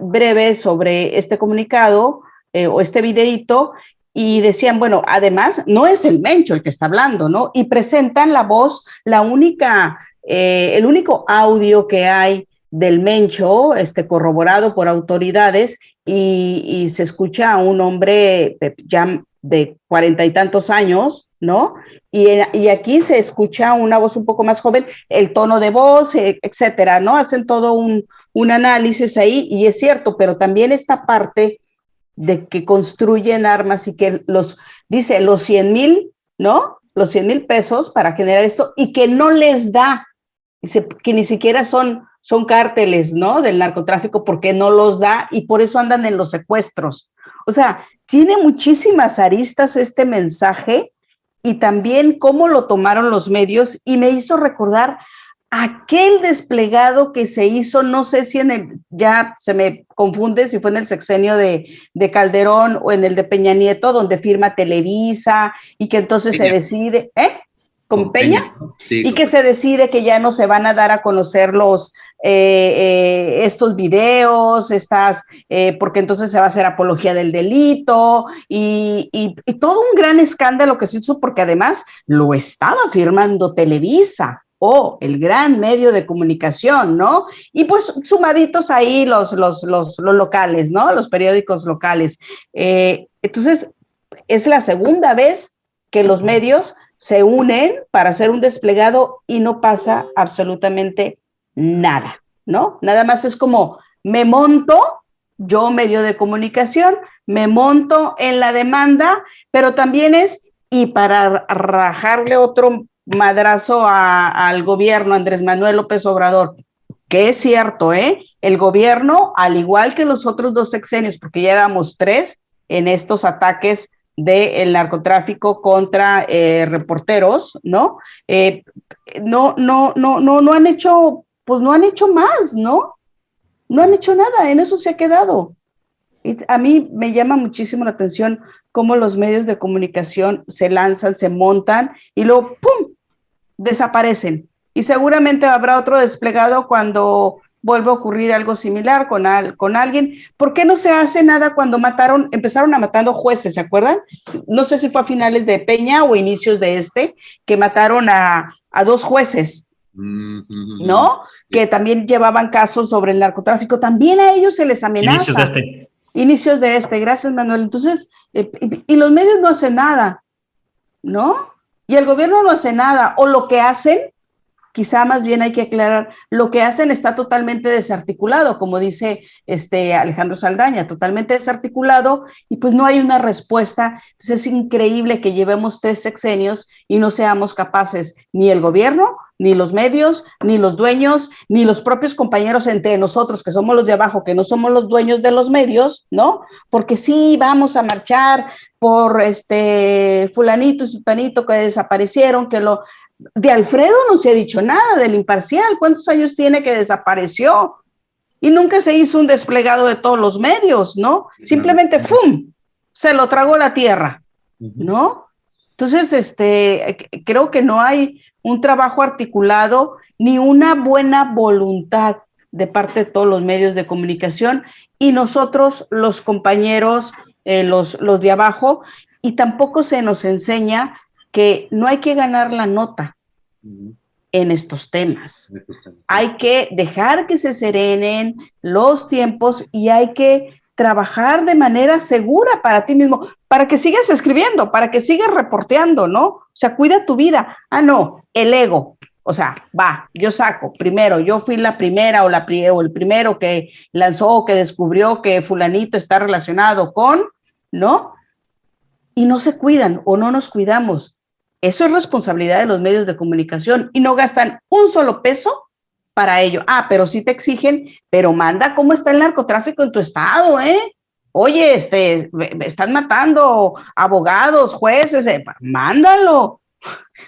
breve sobre este comunicado o este videíto, y decían, bueno, además, no es el Mencho el que está hablando, ¿no? Y presentan la voz, el único audio que hay del Mencho, corroborado por autoridades, y se escucha a un hombre ya de 40 y tantos años, ¿no? Y aquí se escucha una voz un poco más joven, el tono de voz, etcétera, ¿no? Hacen todo un análisis ahí, y es cierto, pero también esta parte de que construyen armas y que dice, los 100,000, ¿no? Los 100,000 pesos para generar esto, y que no les da, dice, que ni siquiera son cárteles, ¿no? Del narcotráfico, porque no los da, y por eso andan en los secuestros. O sea, tiene muchísimas aristas este mensaje, y también cómo lo tomaron los medios, y me hizo recordar aquel desplegado que se hizo, no sé si ya se me confunde si fue en el sexenio de Calderón o en el de Peña Nieto, donde firma Televisa, y que entonces Peña. Se decide, ¿Con Peña? Sí, y que se decide que ya no se van a dar a conocer estos videos, porque entonces se va a hacer apología del delito, y todo un gran escándalo que se hizo, porque además lo estaba firmando Televisa, el gran medio de comunicación, ¿no? Y pues sumaditos ahí los locales, ¿no? Los periódicos locales. Entonces, es la segunda vez que los medios se unen para hacer un desplegado y no pasa absolutamente nada, ¿no? Nada más es como, me monto, yo medio de comunicación, me monto en la demanda, pero también y para rajarle otro madrazo al gobierno, Andrés Manuel López Obrador, que es cierto, el gobierno, al igual que los otros 2 sexenios, porque llevamos 3 en estos ataques del narcotráfico contra reporteros, ¿no? No han hecho, pues no han hecho más, ¿no? No han hecho nada, en eso se ha quedado. Y a mí me llama muchísimo la atención cómo los medios de comunicación se lanzan, se montan y luego ¡pum!, desaparecen. Y seguramente habrá otro desplegado cuando vuelve a ocurrir algo similar con alguien. ¿Por qué no se hace nada cuando empezaron a matando jueces, ¿se acuerdan? No sé si fue a finales de Peña o inicios de que mataron a 2 jueces, ¿no? Que también llevaban casos sobre el narcotráfico. También a ellos se les amenaza. Inicios de gracias, Manuel. Entonces, y los medios no hacen nada, ¿no? Y el gobierno no hace nada, o lo que hacen, quizá más bien hay que aclarar, lo que hacen está totalmente desarticulado, como dice Alejandro Saldaña, totalmente desarticulado, y pues no hay una respuesta. Entonces es increíble que llevemos 3 sexenios y no seamos capaces, ni el gobierno, ni los medios, ni los dueños, ni los propios compañeros entre nosotros, que somos los de abajo, que no somos los dueños de los medios, ¿no? Porque sí, vamos a marchar por fulanito y sutanito que desaparecieron, de Alfredo no se ha dicho nada, del Imparcial, ¿cuántos años tiene que desapareció? Y nunca se hizo un desplegado de todos los medios, ¿no? Simplemente, ¡fum!, se lo tragó la tierra, ¿no? Entonces, creo que no hay un trabajo articulado ni una buena voluntad de parte de todos los medios de comunicación, y nosotros, los compañeros, los de abajo, y tampoco se nos enseña que no hay que ganar la nota en estos temas. Hay que dejar que se serenen los tiempos y hay que trabajar de manera segura para ti mismo, para que sigas escribiendo, para que sigas reporteando, ¿no? O sea, cuida tu vida. No, el ego. O sea, yo saco primero, yo fui la primera o el primero que lanzó, que descubrió que fulanito está relacionado con, ¿no? Y no se cuidan o no nos cuidamos. Eso es responsabilidad de los medios de comunicación y no gastan un solo peso para ello. Pero sí te exigen, pero manda cómo está el narcotráfico en tu estado, Oye, están matando abogados, jueces, mándalo.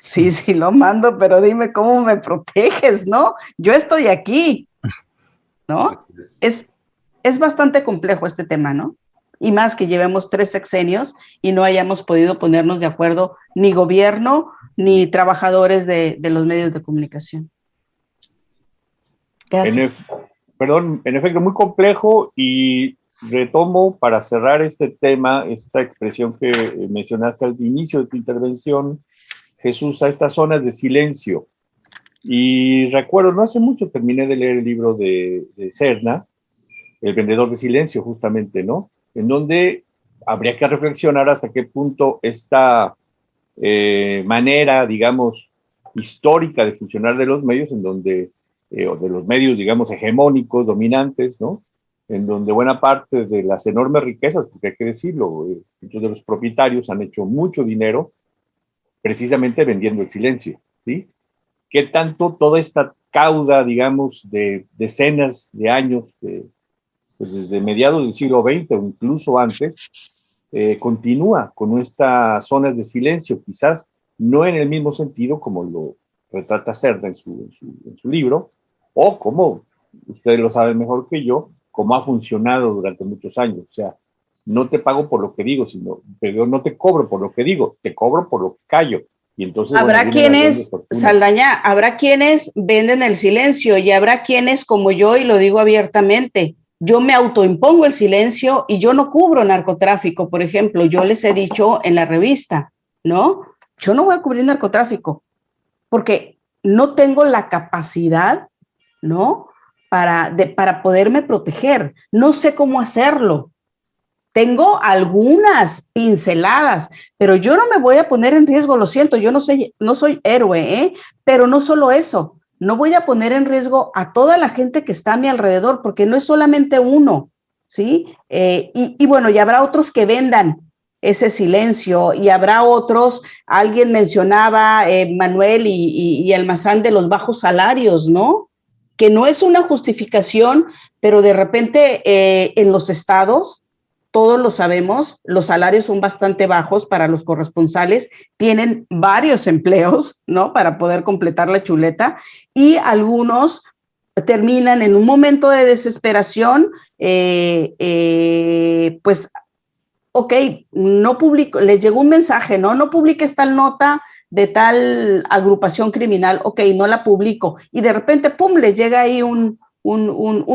Sí, lo mando, pero dime cómo me proteges, ¿no? Yo estoy aquí, ¿no? Es bastante complejo este tema, ¿no? Y más que llevemos 3 sexenios y no hayamos podido ponernos de acuerdo ni gobierno ni trabajadores de los medios de comunicación. En efecto, muy complejo, y retomo para cerrar este tema, esta expresión que mencionaste al inicio de tu intervención, Jesús, a estas zonas de silencio. Y recuerdo, no hace mucho terminé de leer el libro de Serna, El vendedor de silencio, justamente, ¿no? En donde habría que reflexionar hasta qué punto esta manera, digamos, histórica de funcionar de los medios, en donde, o de los medios, digamos, hegemónicos, dominantes, ¿no? En donde buena parte de las enormes riquezas, porque hay que decirlo, muchos de los propietarios han hecho mucho dinero precisamente vendiendo el silencio, ¿sí? ¿Qué tanto toda esta cauda, digamos, de decenas de años, pues desde mediados del siglo XX o incluso antes, continúa con estas zonas de silencio, quizás no en el mismo sentido como lo retrata Serna en su libro, o como, ustedes lo saben mejor que yo, como ha funcionado durante muchos años? O sea, no te pago por lo que digo, pero no te cobro por lo que digo, te cobro por lo que callo. Y entonces, habrá quienes, Saldaña, habrá quienes venden el silencio y habrá quienes como yo, y lo digo abiertamente, yo me autoimpongo el silencio y yo no cubro narcotráfico, por ejemplo. Yo les he dicho en la revista, ¿no? Yo no voy a cubrir narcotráfico porque no tengo la capacidad, ¿no? Para poderme proteger. No sé cómo hacerlo. Tengo algunas pinceladas, pero yo no me voy a poner en riesgo, lo siento, yo no soy héroe, pero no solo eso, no voy a poner en riesgo a toda la gente que está a mi alrededor, porque no es solamente uno, ¿sí? Y bueno, y habrá otros que vendan ese silencio, y habrá otros, alguien mencionaba, Manuel y Almazán, de los bajos salarios, ¿no? Que no es una justificación, pero de repente en los estados, todos lo sabemos, los salarios son bastante bajos para los corresponsales, tienen varios empleos, ¿no? Para poder completar la chuleta, y algunos terminan en un momento de desesperación, pues, ok, no publico, les llegó un mensaje, ¿no? No publiques tal nota de tal agrupación criminal, ok, no la publico, y de repente, pum, les llega ahí un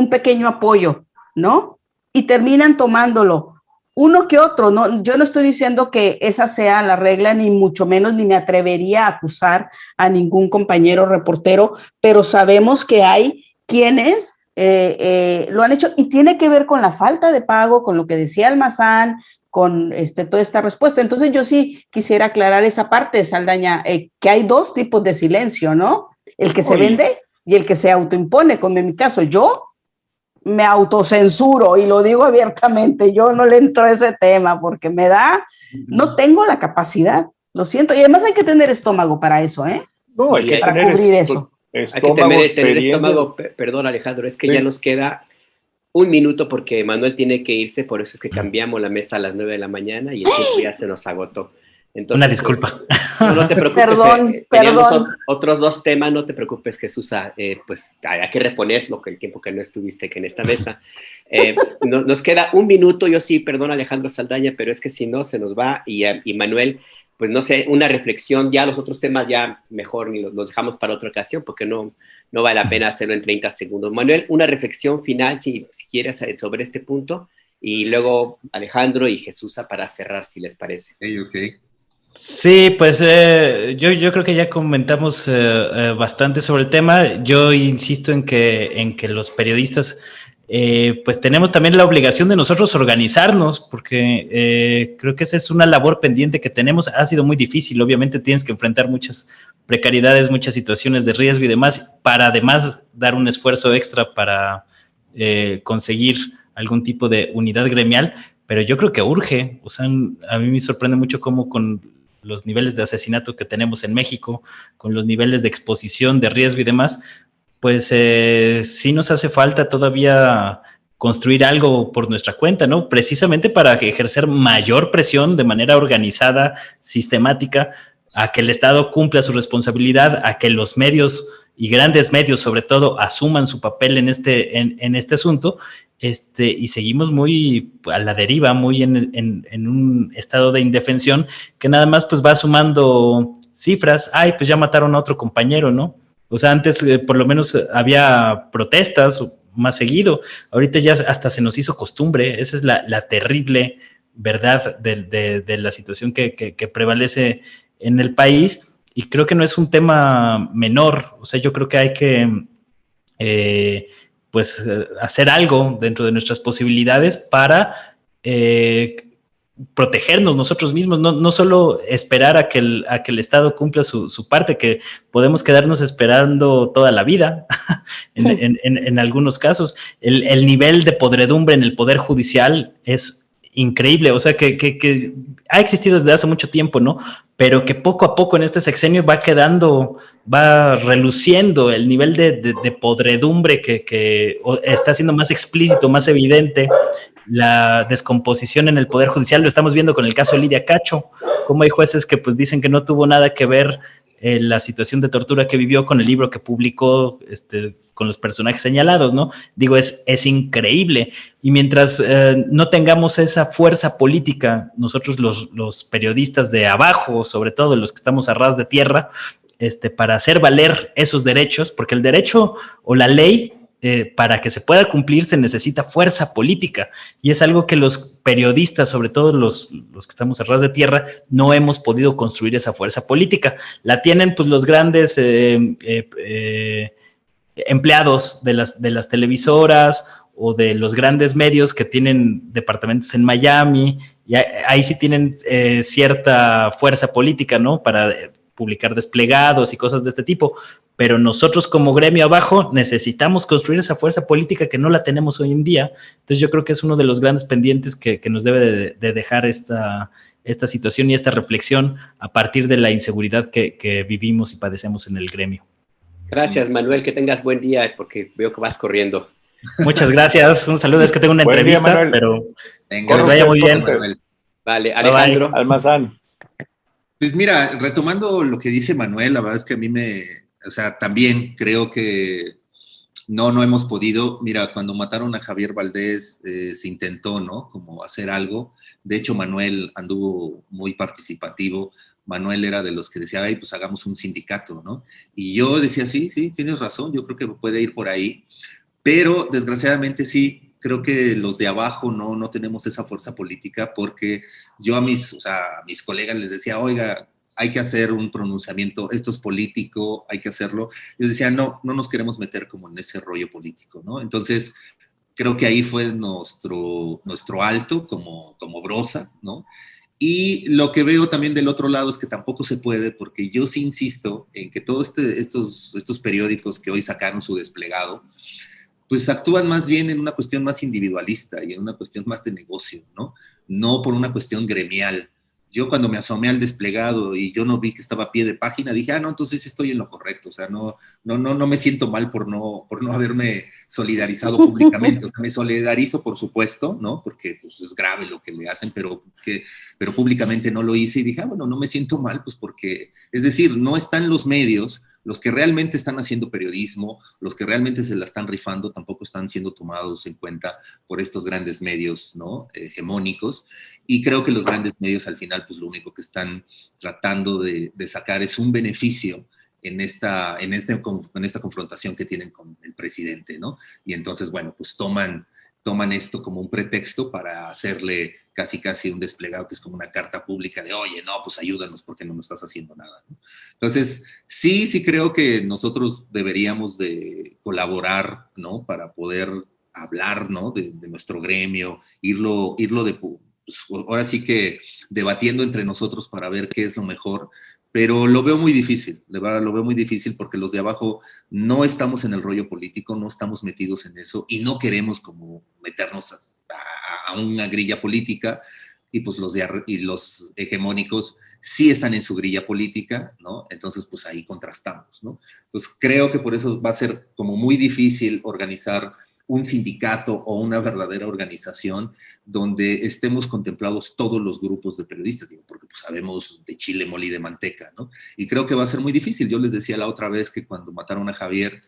pequeño apoyo, ¿no? Y terminan tomándolo. Uno que otro, ¿no? Yo no estoy diciendo que esa sea la regla, ni mucho menos, ni me atrevería a acusar a ningún compañero reportero, pero sabemos que hay quienes lo han hecho, y tiene que ver con la falta de pago, con lo que decía Almazán, con toda esta respuesta. Entonces yo sí quisiera aclarar esa parte, Saldaña, que hay dos tipos de silencio, ¿no? El que se vende y el que se autoimpone, como en mi caso. Yo me autocensuro y lo digo abiertamente, yo no le entro a ese tema porque no tengo la capacidad, lo siento, y además hay que tener estómago para eso, No, hay que para cubrir eso. Hay que tener estómago, perdón Alejandro, es que sí, ya nos queda un minuto porque Manuel tiene que irse, por eso es que cambiamos la mesa a las 9 de la mañana y el tiempo ya se nos agotó. Entonces, una disculpa. Pues, no te preocupes, perdón. Otros dos temas, no te preocupes, Jesús, pues hay que reponer el tiempo que no estuviste en esta mesa. Nos queda un minuto, yo sí, perdón Alejandro Saldaña, pero es que si no se nos va, y Manuel, pues no sé, una reflexión, ya los otros temas ya mejor ni los dejamos para otra ocasión porque no vale la pena hacerlo en 30 segundos. Manuel, una reflexión final si quieres sobre este punto, y luego Alejandro y Jesús para cerrar, si les parece. Ok. Sí, pues yo creo que ya comentamos bastante sobre el tema. Yo insisto en que los periodistas pues tenemos también la obligación de nosotros organizarnos, porque creo que esa es una labor pendiente que tenemos. Ha sido muy difícil, obviamente tienes que enfrentar muchas precariedades, muchas situaciones de riesgo y demás, para además dar un esfuerzo extra para conseguir algún tipo de unidad gremial, pero yo creo que urge. O sea, a mí me sorprende mucho cómo con los niveles de asesinato que tenemos en México, con los niveles de exposición, de riesgo y demás, pues sí nos hace falta todavía construir algo por nuestra cuenta, ¿no? Precisamente para ejercer mayor presión de manera organizada, sistemática, a que el Estado cumpla su responsabilidad, a que los medios y grandes medios, sobre todo, asuman su papel en este asunto, y seguimos muy a la deriva, muy en un estado de indefensión que nada más pues va sumando cifras. Pues ya mataron a otro compañero, ¿no? O sea, antes por lo menos había protestas, más seguido. Ahorita ya hasta se nos hizo costumbre. Esa es la terrible verdad de la situación que prevalece en el país, y creo que no es un tema menor. O sea, yo creo que hay que hacer algo dentro de nuestras posibilidades para protegernos nosotros mismos, no solo esperar a que el Estado cumpla su parte, que podemos quedarnos esperando toda la vida en algunos casos. El nivel de podredumbre en el Poder Judicial es increíble, o sea, que ha existido desde hace mucho tiempo, ¿no? Pero que poco a poco en este sexenio va reluciendo el nivel de podredumbre que está siendo más explícito, más evidente. La descomposición en el Poder Judicial lo estamos viendo con el caso de Lidia Cacho, como hay jueces que pues dicen que no tuvo nada que ver la situación de tortura que vivió con el libro que publicó con los personajes señalados, ¿no? Digo, es increíble. Y mientras no tengamos esa fuerza política, nosotros los periodistas de abajo, sobre todo los que estamos a ras de tierra, para hacer valer esos derechos, porque el derecho o la ley, para que se pueda cumplir, se necesita fuerza política, y es algo que los periodistas, sobre todo los que estamos a ras de tierra, no hemos podido construir esa fuerza política. La tienen pues los grandes empleados de las televisoras o de los grandes medios que tienen departamentos en Miami, y ahí sí tienen cierta fuerza política, ¿no? Para publicar desplegados y cosas de este tipo, pero nosotros como gremio abajo necesitamos construir esa fuerza política que no la tenemos hoy en día. Entonces yo creo que es uno de los grandes pendientes que nos debe de dejar esta situación y esta reflexión a partir de la inseguridad que vivimos y padecemos en el gremio. Gracias, Manuel, que tengas buen día, porque veo que vas corriendo. Muchas gracias, un saludo, es que tengo una entrevista, día, pero que les vaya muy bien. Vale, Alejandro. Bye, Almazán. Pues mira, retomando lo que dice Manuel, la verdad es que a mí también creo que no hemos podido. Mira, cuando mataron a Javier Valdés, se intentó, ¿no? Como hacer algo. De hecho, Manuel anduvo muy participativo. Manuel era de los que decía, ay, pues hagamos un sindicato, ¿no? Y yo decía, sí, tienes razón, yo creo que puede ir por ahí. Pero, desgraciadamente, sí, creo que los de abajo no tenemos esa fuerza política, porque yo a mis colegas les decía, oiga, hay que hacer un pronunciamiento, esto es político, hay que hacerlo. Yo decía, no nos queremos meter como en ese rollo político, ¿no? Entonces, creo que ahí fue nuestro alto como Brosa, ¿no? Y lo que veo también del otro lado es que tampoco se puede, porque yo sí insisto en que todos estos periódicos que hoy sacaron su desplegado, pues actúan más bien en una cuestión más individualista y en una cuestión más de negocio, ¿no? No por una cuestión gremial. Yo cuando me asomé al desplegado y yo no vi que estaba a pie de página, dije, no, entonces estoy en lo correcto, o sea, no me siento mal por no haberme solidarizado públicamente. O sea, me solidarizo, por supuesto, ¿no? Porque pues, es grave lo que le hacen, pero públicamente no lo hice, y dije, bueno, no me siento mal, pues porque, es decir, no están los medios, los que realmente están haciendo periodismo, los que realmente se la están rifando, tampoco están siendo tomados en cuenta por estos grandes medios, ¿no? Hegemónicos. Y creo que los grandes medios al final, pues lo único que están tratando de sacar es un beneficio en esta confrontación que tienen con el presidente, ¿no? Y entonces, bueno, pues toman esto como un pretexto para hacerle casi un desplegado que es como una carta pública de, oye, no, pues ayúdanos porque no nos estás haciendo nada, ¿no? Entonces, sí creo que nosotros deberíamos de colaborar, ¿no? Para poder hablar, ¿no? De nuestro gremio, irlo pues, ahora sí que debatiendo entre nosotros para ver qué es lo mejor, pero lo veo muy difícil, de verdad lo veo muy difícil, porque los de abajo no estamos en el rollo político, no estamos metidos en eso y no queremos como meternos a una grilla política, y pues los hegemónicos sí están en su grilla política, ¿no? Entonces pues ahí contrastamos, ¿no? Entonces creo que por eso va a ser como muy difícil organizar un sindicato o una verdadera organización donde estemos contemplados todos los grupos de periodistas, digo, porque pues sabemos de chile, mole y de manteca, ¿no? Y creo que va a ser muy difícil. Yo les decía la otra vez que cuando mataron a Javier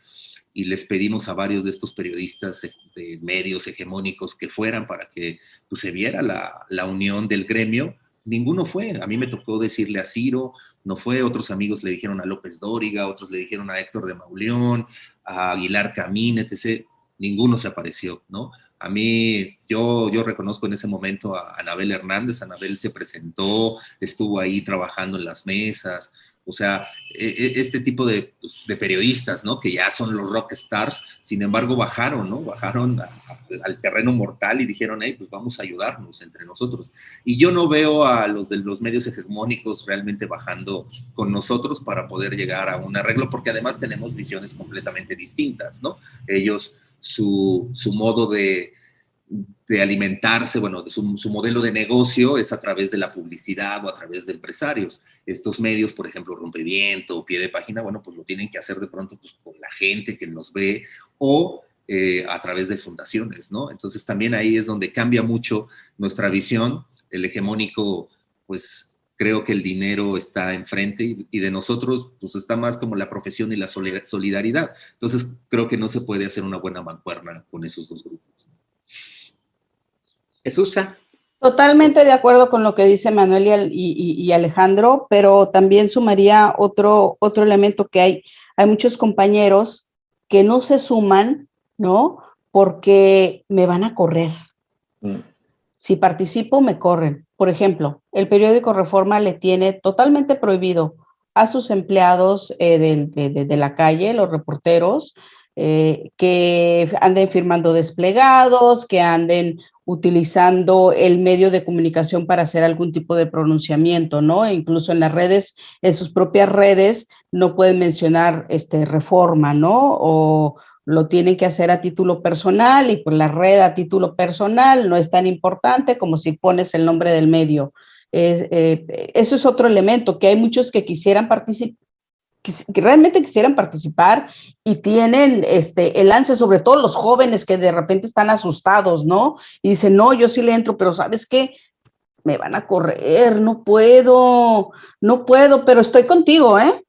y les pedimos a varios de estos periodistas de medios hegemónicos que fueran para que pues, se viera la unión del gremio, ninguno fue. A mí me tocó decirle a Ciro, no fue. Otros amigos le dijeron a López Dóriga, otros le dijeron a Héctor de Mauleón, a Aguilar Camín, etc., ninguno se apareció, ¿no? A mí, yo reconozco en ese momento a Anabel Hernández. Anabel se presentó, estuvo ahí trabajando en las mesas. O sea, este tipo pues, de periodistas, ¿no? Que ya son los rock stars, sin embargo bajaron, ¿no? Bajaron al terreno mortal y dijeron, hey, pues vamos a ayudarnos entre nosotros. Y yo no veo a los de los medios hegemónicos realmente bajando con nosotros para poder llegar a un arreglo, porque además tenemos visiones completamente distintas, ¿no? Ellos, su modo de alimentarse, bueno, su modelo de negocio es a través de la publicidad o a través de empresarios. Estos medios, por ejemplo, Rompeviento o Pie de Página, bueno, pues lo tienen que hacer de pronto pues, con la gente que nos ve o a través de fundaciones, ¿no? Entonces también ahí es donde cambia mucho nuestra visión. El hegemónico, pues creo que el dinero está enfrente y de nosotros pues está más como la profesión y la solidaridad. Entonces creo que no se puede hacer una buena mancuerna con esos dos grupos. Jesús. Totalmente de acuerdo con lo que dice Manuel y Alejandro, pero también sumaría otro elemento que hay muchos compañeros que no se suman, ¿no? Porque me van a correr. Si participo, me corren. Por ejemplo, el periódico Reforma le tiene totalmente prohibido a sus empleados de la calle, los reporteros, que anden firmando desplegados, que anden utilizando el medio de comunicación para hacer algún tipo de pronunciamiento, ¿no? E incluso en las redes, en sus propias redes, no pueden mencionar Reforma, ¿no? O lo tienen que hacer a título personal y por la red a título personal no es tan importante como si pones el nombre del medio. Eso es otro elemento, que hay muchos que quisieran participar, que realmente quisieran participar y tienen el lance, sobre todo los jóvenes que de repente están asustados, ¿no? Y dicen, no, yo sí le entro, pero ¿sabes qué? Me van a correr, no puedo, pero estoy contigo, ¿eh?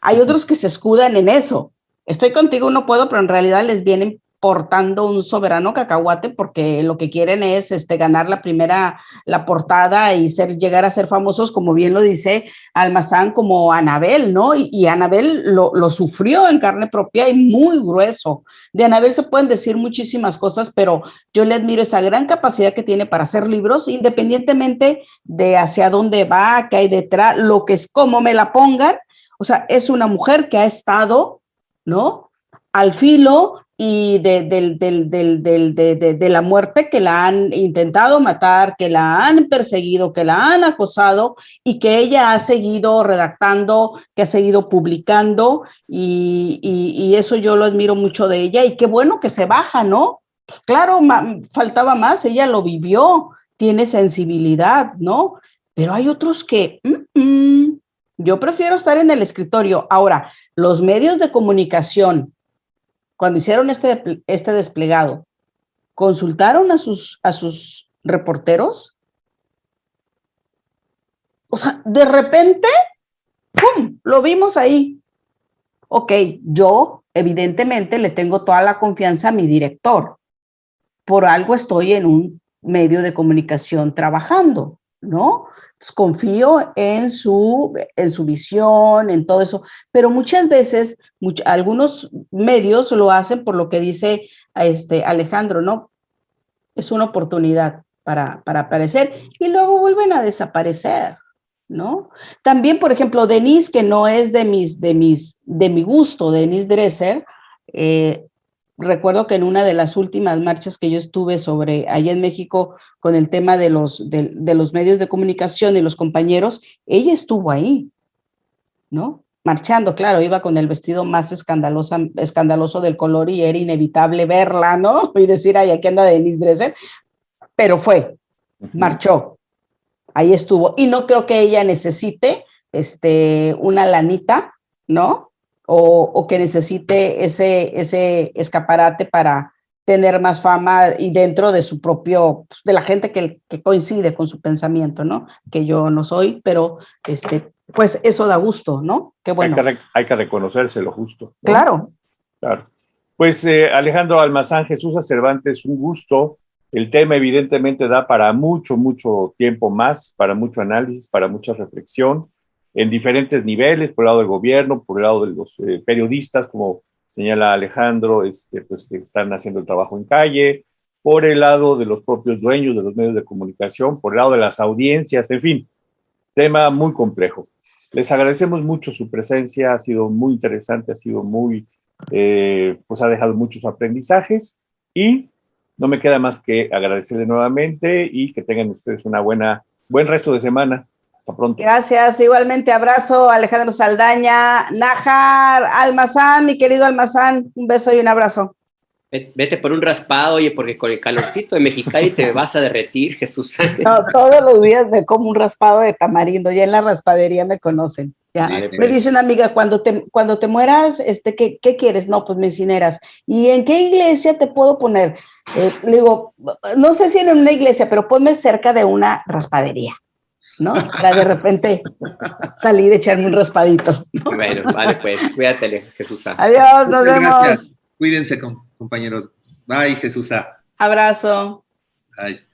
Hay otros que se escudan en eso. Estoy contigo, no puedo, pero en realidad les vienen portando un soberano cacahuate porque lo que quieren es ganar la portada y llegar a ser famosos, como bien lo dice Almazán, como Anabel, ¿no? Y Anabel lo sufrió en carne propia y muy grueso. De Anabel se pueden decir muchísimas cosas, pero yo le admiro esa gran capacidad que tiene para hacer libros, independientemente de hacia dónde va, qué hay detrás, lo que es, cómo me la pongan. O sea, es una mujer que ha estado, ¿no? Al filo y de la muerte, que la han intentado matar, que la han perseguido, que la han acosado y que ella ha seguido redactando, que ha seguido publicando y eso yo lo admiro mucho de ella y qué bueno que se baja, ¿no? Pues claro, faltaba más, ella lo vivió, tiene sensibilidad, ¿no? Pero hay otros que... yo prefiero estar en el escritorio. Ahora, los medios de comunicación, cuando hicieron este desplegado, ¿consultaron a sus reporteros? O sea, de repente, ¡pum!, lo vimos ahí. Ok, yo evidentemente le tengo toda la confianza a mi director. Por algo estoy en un medio de comunicación trabajando, ¿no? Confío en su visión, en todo eso, pero muchas veces algunos medios lo hacen por lo que dice Alejandro, ¿no? Es una oportunidad para aparecer y luego vuelven a desaparecer, ¿no? También, por ejemplo, Denise, que no es de mi gusto, Denise Dresser, recuerdo que en una de las últimas marchas que yo estuve allá en México con el tema de los medios de comunicación y los compañeros, ella estuvo ahí, ¿no? Marchando, claro, iba con el vestido más escandaloso del color y era inevitable verla, ¿no? Y decir, ay, aquí anda Denise Dresser, pero marchó, ahí estuvo. Y no creo que ella necesite una lanita, ¿no? O que necesite ese escaparate para tener más fama y dentro de su propio, de la gente que coincide con su pensamiento, ¿no? Que yo no soy, pero pues eso da gusto, ¿no? Qué bueno. Hay que reconocérselo justo, ¿no? Claro. Claro. Pues Alejandro Almazán, Jesús Cervantes, un gusto. El tema evidentemente da para mucho, mucho tiempo más, para mucho análisis, para mucha reflexión, en diferentes niveles, por el lado del gobierno, por el lado de los periodistas, como señala Alejandro, pues que están haciendo el trabajo en calle, por el lado de los propios dueños de los medios de comunicación, por el lado de las audiencias, en fin, tema muy complejo. Les agradecemos mucho su presencia, ha sido muy interesante, ha sido muy, pues ha dejado muchos aprendizajes y no me queda más que agradecerle nuevamente y que tengan ustedes buen resto de semana. Hasta pronto. Gracias, igualmente abrazo Alejandro Saldaña, Nájar, Almazán, mi querido Almazán, un beso y un abrazo. Vete por un raspado, oye, porque con el calorcito de Mexicali te vas a derretir, Jesús. No, todos los días me como un raspado de tamarindo, ya en la raspadería me conocen. Ya. Vale, Me pues. dice una amiga, cuando te mueras, ¿qué quieres? No, pues me incineras. ¿Y en qué iglesia te puedo poner? Le digo, no sé si en una iglesia, pero ponme cerca de una raspadería, ¿no? Para de repente salir y echarme un raspadito, ¿no? Bueno, vale, pues, cuídate, Jesús. Adiós, nos vemos. Gracias. Cuídense, compañeros. Bye, Jesús. Abrazo. Bye.